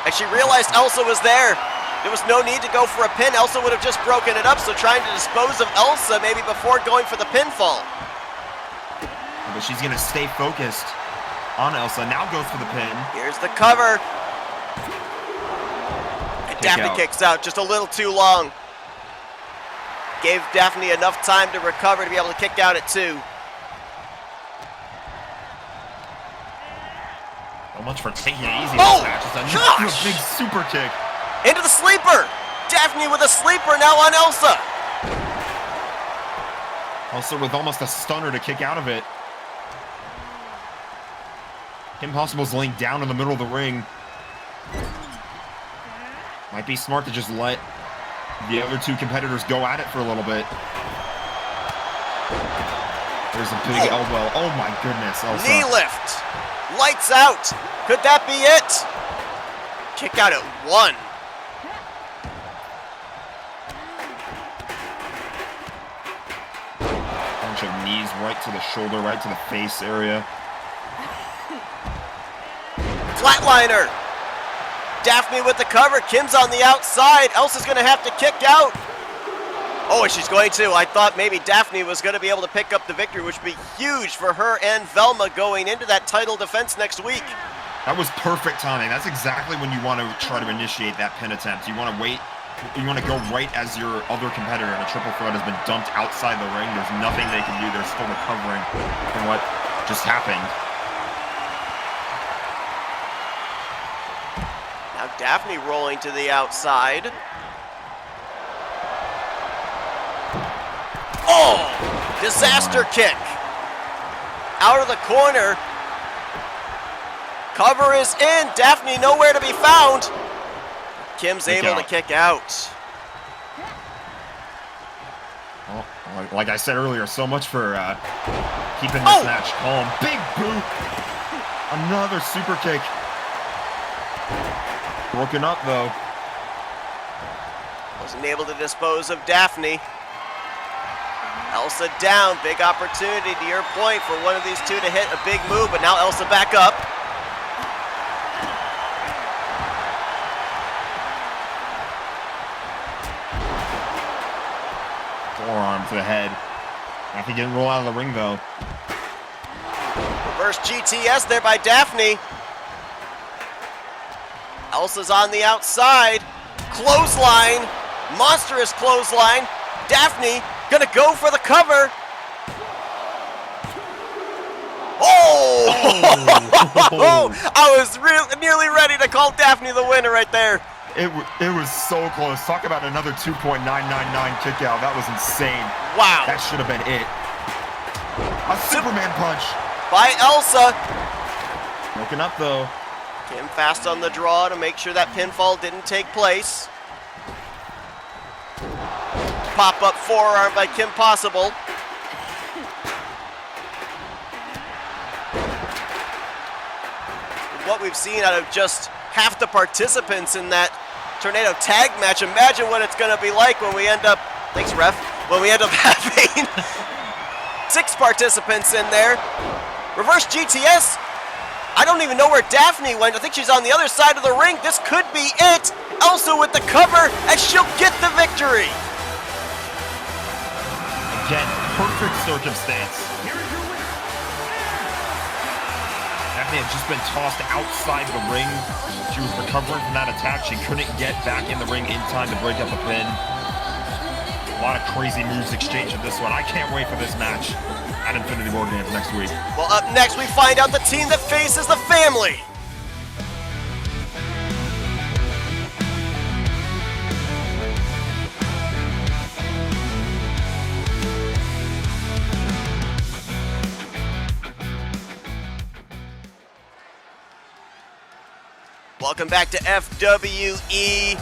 And she realized Elsa was there. There was no need to go for a pin. Elsa would have just broken it up, so trying to dispose of Elsa maybe before going for the pinfall. But she's going to stay focused on Elsa. Now goes for the pin. Here's the cover. And Daphne kicks out just a little too long. Gave Daphne enough time to recover to be able to kick out at 2. So much for taking it easy. Oh, this match. gosh! A big super kick. Into the sleeper! Daphne with a sleeper now on Elsa! Elsa with almost a stunner to kick out of it. Kim Possible's laying down in the middle of the ring. Might be smart to just let the other 2 competitors go at it for a little bit. There's a big elbow. Oh my goodness, Elsa. Knee lift. Lights out. Could that be it? Kick out at 1. bunch of knees right to the shoulder, right to the face area. Flatliner. Daphne with the cover. Kim's on the outside. Elsa's going to have to kick out. Oh, and she's going to. I thought maybe Daphne was going to be able to pick up the victory, which would be huge for her and Velma going into that title defense next week. That was perfect timing. That's exactly when you want to try to initiate that pin attempt. You want to wait. You want to go right as your other competitor in a triple threat has been dumped outside the ring. There's nothing they can do. They're still recovering from what just happened. Now Daphne rolling to the outside. Oh! Disaster kick. Out of the corner. Cover is in. Daphne nowhere to be found. Kim's able to kick out. Well, like I said earlier, so much for keeping this match calm. Big boot. Another super kick. Broken up, though. Wasn't able to dispose of Daphne. Elsa down. Big opportunity, to your point, for one of these two to hit a big move, but now Elsa back up. Forearm to the head. Daphne didn't roll out of the ring, though. Reverse GTS there by Daphne. Elsa's on the outside. Clothesline. Monstrous clothesline. Daphne gonna go for the cover. Oh! I was nearly ready to call Daphne the winner right there. It was so close. Talk about another 2.999 kick out. That was insane. Wow. That should have been it. A Superman punch. By Elsa. Broken up, though. Kim fast on the draw to make sure that pinfall didn't take place. Pop-up forearm by Kim Possible. What we've seen out of just half the participants in that Tornado tag match, imagine what it's going to be like when we end up, thanks ref, when we end up having 6 participants in there. Reverse GTS. I don't even know where Daphne went. I think she's on the other side of the ring. This could be it. Elsa with the cover, and she'll get the victory. Again, perfect circumstance. Daphne had just been tossed outside the ring. She was recovering from that attack. She couldn't get back in the ring in time to break up the pin. A lot of crazy moves exchanged in this one. I can't wait for this match at Infinity War Games next week. Well, up next we find out the team that faces the family. Welcome back to FWE.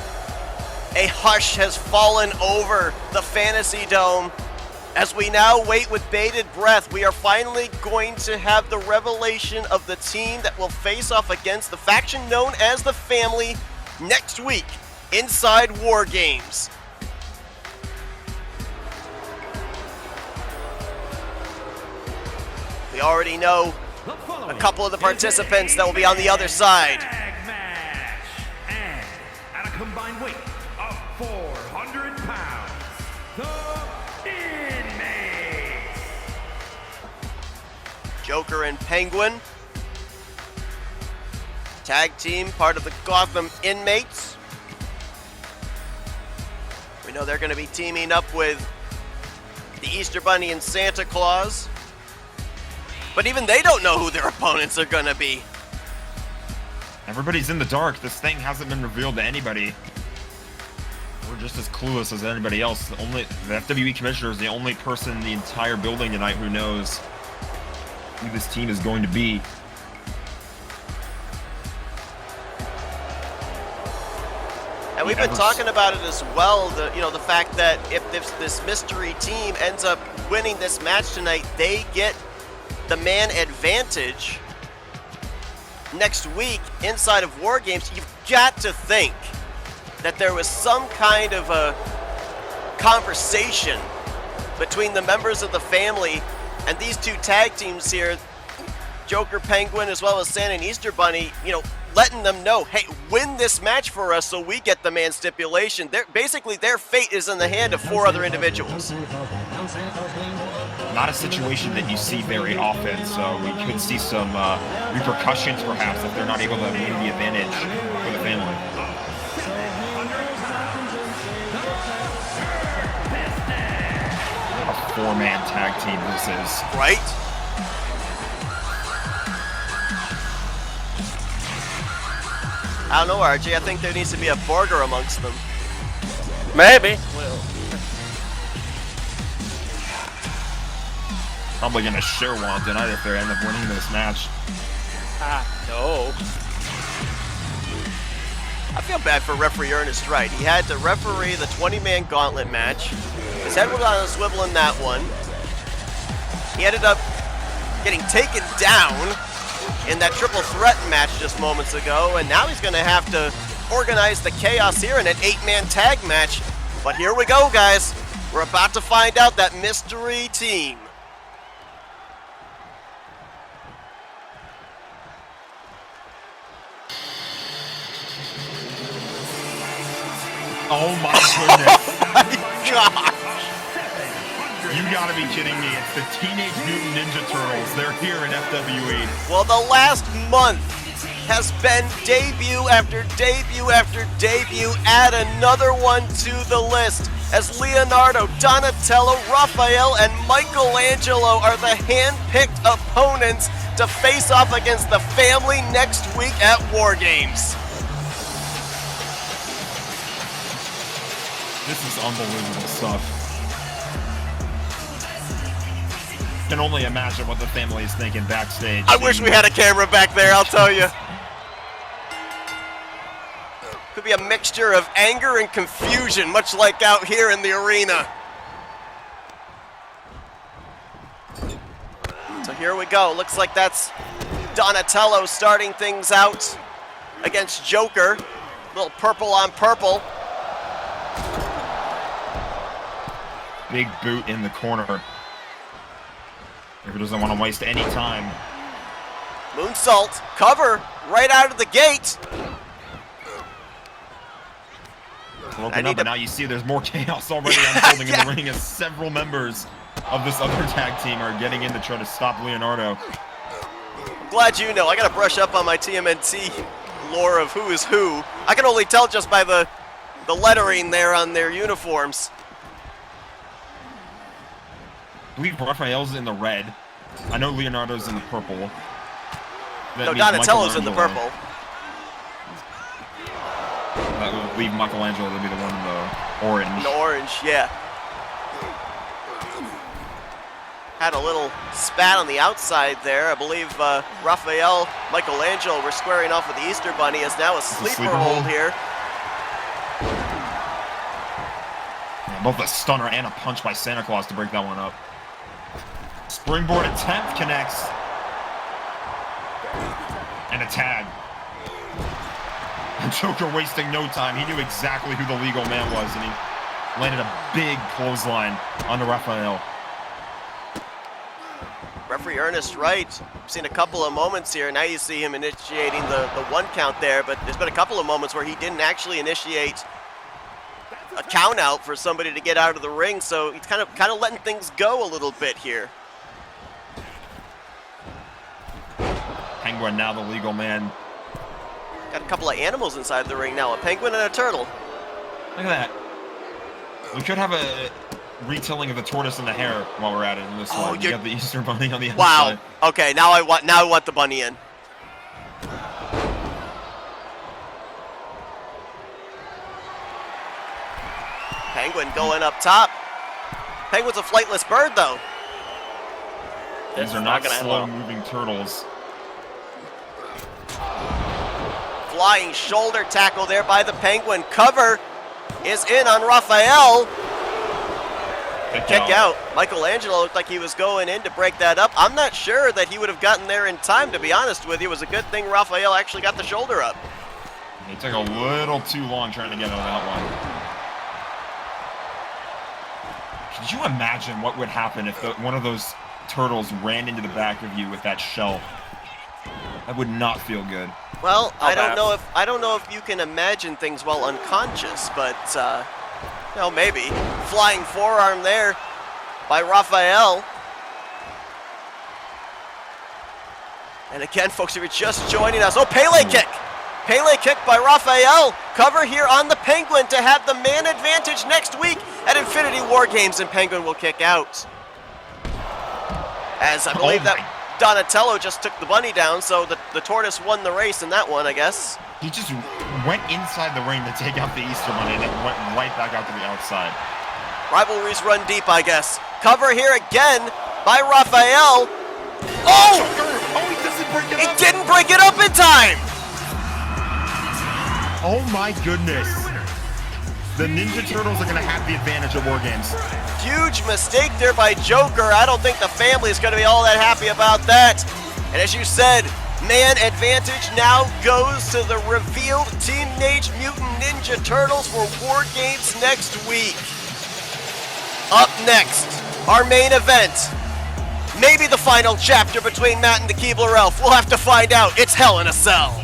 A hush has fallen over the Fantasy Dome. As we now wait with bated breath, we are finally going to have the revelation of the team that will face off against the faction known as the Family next week inside War Games. We already know a couple of the participants that will be on the other side. Combined weight of 400 pounds, the Inmates. Joker and Penguin. Tag team, part of the Gotham Inmates. We know they're going to be teaming up with the Easter Bunny and Santa Claus. But even they don't know who their opponents are going to be. Everybody's in the dark. This thing hasn't been revealed to anybody. We're just as clueless as anybody else. The FWE commissioner is the only person in the entire building tonight who knows who this team is going to be. And we've been talking about it as well. The fact that if this mystery team ends up winning this match tonight, they get the man advantage next week inside of War Games. You've got to think that there was some kind of a conversation between the members of the family and these two tag teams here, Joker Penguin as well as Santa and Easter Bunny, you know, letting them know, hey, win this match for us so we get the man stipulation. Basically, their fate is in the hand of 4 other individuals. Not a situation that you see very often, so we could see some repercussions perhaps if they're not able to win the advantage for the family. A 4-man tag team this is. Right? I don't know, RJ. I think there needs to be a border amongst them. Maybe. Well, Probably going to sure want tonight if they end up winning this match. no. I feel bad for referee Ernest Wright. He had to referee the 20-man gauntlet match. His head was on a swivel in that one. He ended up getting taken down in that triple threat match just moments ago, and now he's going to have to organize the chaos here in an 8-man tag match. But here we go, guys. We're about to find out that mystery team. Oh my goodness. Oh my God. You gotta be kidding me. It's the Teenage Mutant Ninja Turtles. They're here in FWE. Well, the last month has been debut after debut after debut. Add another one to the list as Leonardo, Donatello, Raphael, and Michelangelo are the hand-picked opponents to face off against the family next week at War Games. This is unbelievable stuff. Can only imagine what the family is thinking backstage. I wish we had a camera back there, I'll tell you. Could be a mixture of anger and confusion, much like out here in the arena. So here we go. Looks like that's Donatello starting things out against Joker. A little purple on purple. Big boot in the corner. Joker doesn't want to waste any time. Moonsault, cover, right out of the gate. Broken up, and now you see there's more chaos already unfolding in the ring as several members of this other tag team are getting in to try to stop Leonardo. I'm glad you know. I got to brush up on my TMNT lore of who is who. I can only tell just by the lettering there on their uniforms. I believe Raphael's in the red. I know Leonardo's in the purple. No, Donatello's in the purple. That would leave Michelangelo to be the one in the orange. The orange, yeah. Had a little spat on the outside there. I believe Raphael, Michelangelo were squaring off with the Easter Bunny as now a sleeper hold here. Yeah, both a stunner and a punch by Santa Claus to break that one up. Springboard attempt connects. And a tag. And Joker wasting no time. He knew exactly who the legal man was, and he landed a big clothesline onto Raphael. Referee Ernest Wright, seen a couple of moments here. Now you see him initiating the 1 count there, but there's been a couple of moments where he didn't actually initiate a count out for somebody to get out of the ring, so he's kind of letting things go a little bit here. Penguin now the legal man. Got a couple of animals inside the ring now, a penguin and a turtle. Look at that. We could have a retelling of the tortoise and the hare while we're at it in this one. You got the Easter Bunny on the other side. Wow. Okay, now I want the bunny in. Penguin going up top. Penguin's a flightless bird, though. These are not slow-moving turtles. Flying shoulder tackle there by the Penguin. Cover is in on Raphael. Kick out. Michelangelo looked like he was going in to break that up. I'm not sure that he would have gotten there in time, to be honest with you. It was a good thing Raphael actually got the shoulder up. He took a little too long trying to get out of that one. Could you imagine what would happen if one of those turtles ran into the back of you with that shell? That would not feel good. Well, I don't know if you can imagine things while unconscious, but maybe. Flying forearm there by Raphael. And again, folks, if you're just joining us, Pele kick! Pele kick by Raphael. Cover here on the Penguin to have the man advantage next week at Infinity War Games, and Penguin will kick out. As I believe that Donatello just took the bunny down, so the tortoise won the race in that one, I guess. He just went inside the ring to take out the Easter Bunny and then went right back out to the outside. Rivalries run deep, I guess. Cover here again by Raphael. Oh! He doesn't break it up. He didn't break it up in time! Oh my goodness. The Ninja Turtles are going to have the advantage at War Games. Huge mistake there by Joker. I don't think the family is going to be all that happy about that. And as you said, man advantage now goes to the revealed Teenage Mutant Ninja Turtles for War Games next week. Up next, our main event. Maybe the final chapter between Matt and the Keebler Elf. We'll have to find out. It's Hell in a Cell.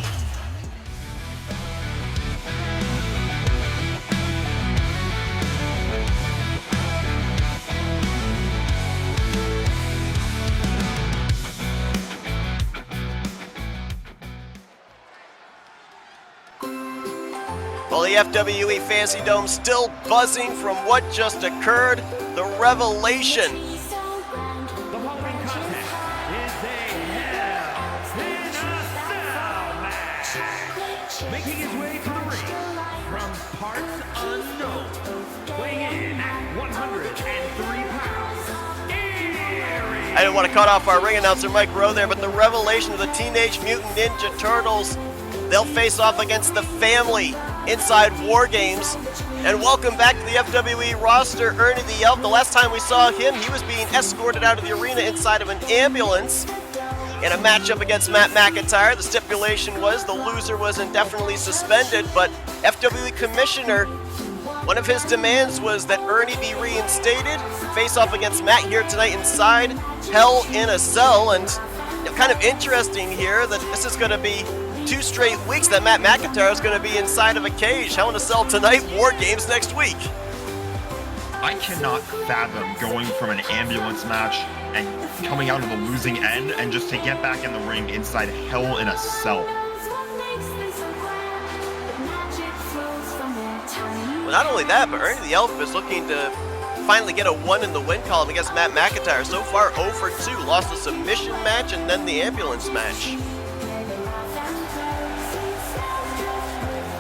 Well, the FWE Fantasy Dome still buzzing from what just occurred. The revelation. The following contest is a Hell in a Cell match. Making his way to the ring from parts unknown, weighing in at 103 pounds. I didn't want to cut off our ring announcer, Mike Rowe, there, but the revelation of the Teenage Mutant Ninja Turtles. They'll face off against the family inside War Games. And welcome back to the FWE roster, Ernie the Elf. The last time we saw him, he was being escorted out of the arena inside of an ambulance in a matchup against Matt McIntyre. The stipulation was the loser was indefinitely suspended, but FWE Commissioner, one of his demands was that Ernie be reinstated, face off against Matt here tonight inside Hell in a Cell. And kind of interesting here that this is going to be 2 straight weeks that Matt McIntyre is going to be inside of a cage. Hell in a Cell tonight, War Games next week. I cannot fathom going from an ambulance match and coming out of the losing end and just to get back in the ring inside Hell in a Cell. Well, not only that, but Ernie the Elf is looking to finally get a 1 in the win column against Matt McIntyre. So far, 0 for 2. Lost a submission match and then the ambulance match.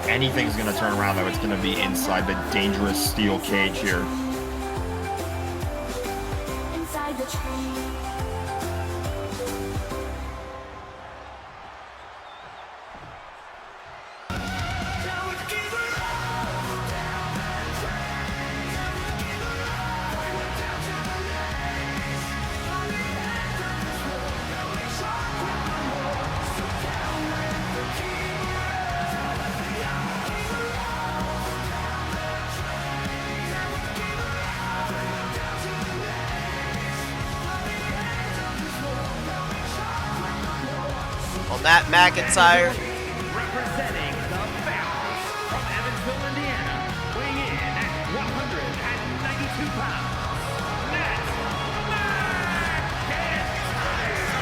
Anything's going to turn around, though. It's going to be inside the dangerous steel cage here. Matt McIntyre. Representing the family from Evansville, Indiana, weighing in at 192 pounds, Matt McIntyre.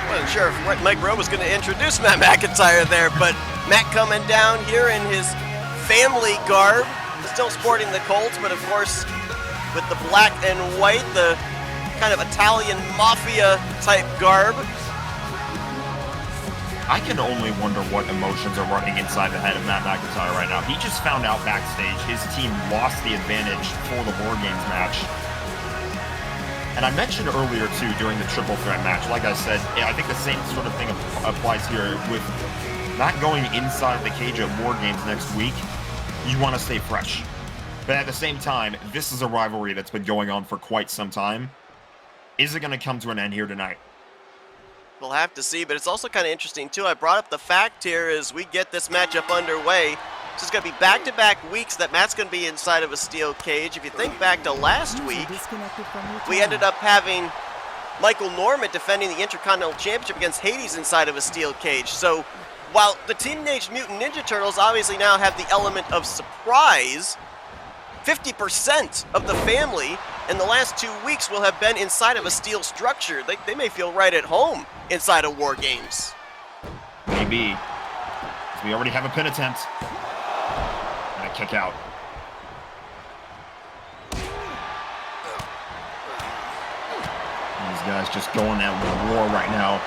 Wasn't sure if Mike Rowe was going to introduce Matt McIntyre there, but Matt coming down here in his family garb, still sporting the Colts, but of course with the black and white, the kind of Italian mafia type garb. I can only wonder what emotions are running inside the head of Matt McIntyre right now. He just found out backstage his team lost the advantage for the War Games match. And I mentioned earlier, too, during the triple threat match, like I said, I think the same sort of thing applies here with not going inside the cage at War Games next week. You want to stay fresh. But at the same time, this is a rivalry that's been going on for quite some time. Is it going to come to an end here tonight? We'll have to see, but it's also kind of interesting, too. I brought up the fact here as we get this matchup underway. So it's going to be back-to-back weeks that Matt's going to be inside of a steel cage. If you think back to last week, we ended up having Michael Norman defending the Intercontinental Championship against Hades inside of a steel cage. So while the Teenage Mutant Ninja Turtles obviously now have the element of surprise, 50% of the family in the last 2 weeks will have been inside of a steel structure. They may feel right at home inside of War Games. Maybe. We already have a pin attempt. And a kick out. These guys just going at war right now.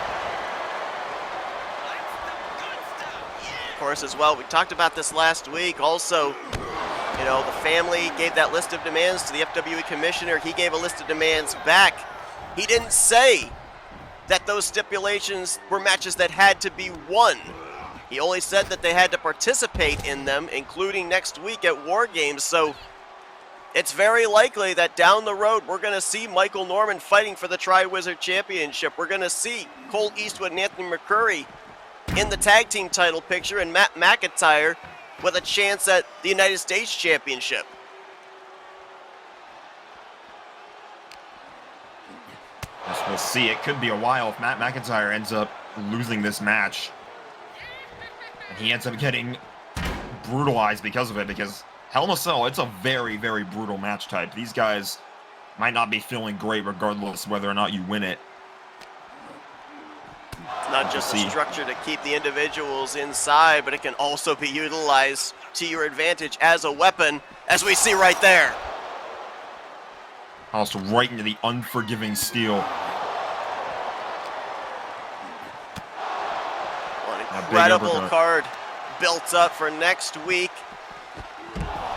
Of course, as well, we talked about this last week. Also, you know, the family gave that list of demands to the FWE commissioner. He gave a list of demands back. He didn't say that those stipulations were matches that had to be won. He only said that they had to participate in them, including next week at War Games. So it's very likely that down the road, we're going to see Michael Norman fighting for the Tri-Wizard Championship. We're going to see Cole Eastwood and Anthony McCurry in the tag team title picture, and Matt McIntyre with a chance at the United States Championship. Yes, we'll see. It could be a while if Matt McIntyre ends up losing this match. And he ends up getting brutalized because of it, because Hell in a Cell, it's a very, very brutal match type. These guys might not be feeling great regardless whether or not you win it. It's not just a structure to keep the individuals inside, but it can also be utilized to your advantage as a weapon, as we see right there. Also right into the unforgiving steel. An incredible card built up for next week.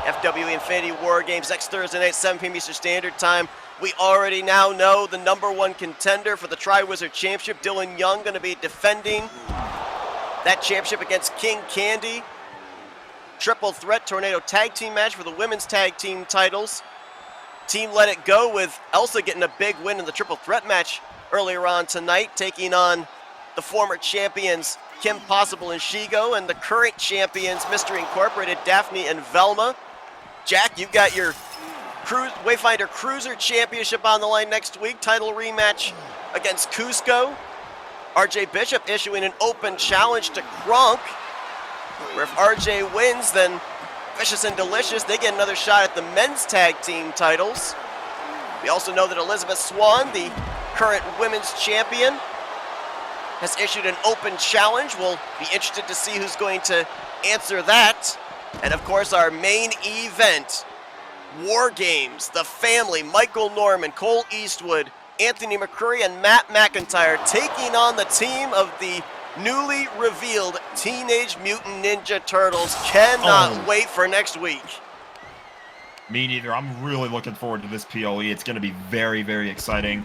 FWE Infinity War Games next Thursday night, 7 p.m. Eastern Standard Time. We already now know the #1 contender for the Tri-Wizard Championship, Dylan Young, going to be defending that championship against King Candy. Triple threat tornado tag team match for the women's tag team titles. Team Let It Go with Elsa getting a big win in the triple threat match earlier on tonight, taking on the former champions Kim Possible and Shigo, and the current champions Mystery Incorporated, Daphne and Velma. Jack, you've got your Wayfinder Cruiser Championship on the line next week. Title rematch against Cusco. RJ Bishop issuing an open challenge to Kronk, where if RJ wins, then Vicious and Delicious, they get another shot at the men's tag team titles. We also know that Elizabeth Swan, the current women's champion, has issued an open challenge. We'll be interested to see who's going to answer that. And of course, our main event, War Games, the family, Michael Norman, Cole Eastwood, Anthony McCurry, and Matt McIntyre taking on the team of the newly revealed Teenage Mutant Ninja Turtles. Cannot wait for next week. Me neither. I'm really looking forward to this PLE. It's going to be very, very exciting.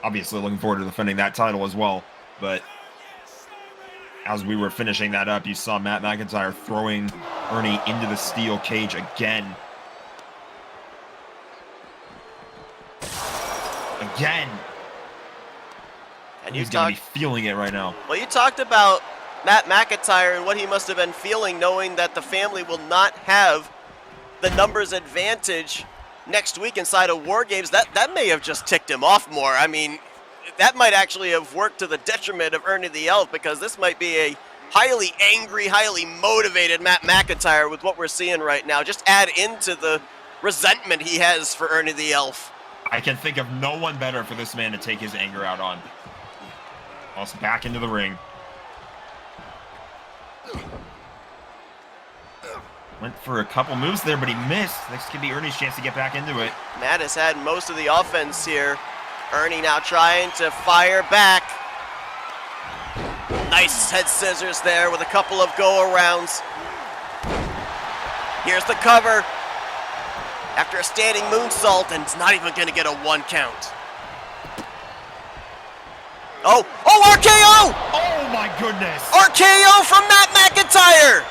Obviously looking forward to defending that title as well. But as we were finishing that up, you saw Matt McIntyre throwing Ernie into the steel cage again. And he's going to be feeling it right now. Well, you talked about Matt McIntyre and what he must have been feeling, knowing that the family will not have the numbers advantage next week inside of War Games. That may have just ticked him off more. I mean, that might actually have worked to the detriment of Ernie the Elf, because this might be a highly angry, highly motivated Matt McIntyre with what we're seeing right now. Just add into the resentment he has for Ernie the Elf. I can think of no one better for this man to take his anger out on. Also back into the ring. Went for a couple moves there, but he missed. This could be Ernie's chance to get back into it. Matt has had most of the offense here. Ernie now trying to fire back. Nice head scissors there with a couple of go-arounds. Here's the cover. After a standing moonsault, and it's not even going to get a 1 count. Oh, RKO! Oh my goodness! RKO from Matt McIntyre!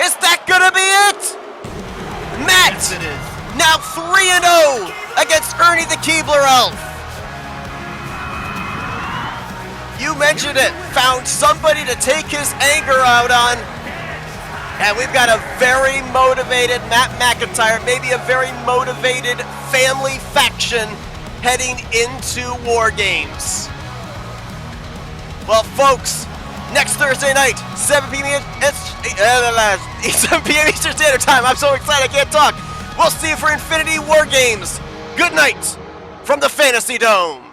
Is that gonna be it? Matt, Yes, it is. now 3-0 against Ernie the Keebler Elf. You mentioned it, found somebody to take his anger out on. And we've got a very motivated Matt McIntyre, maybe a very motivated family faction heading into War Games. Well, folks, next Thursday night, 7 p.m. 7 p.m. Eastern Standard Time. I'm so excited I can't talk. We'll see you for Infinity War Games. Good night from the Fantasy Dome.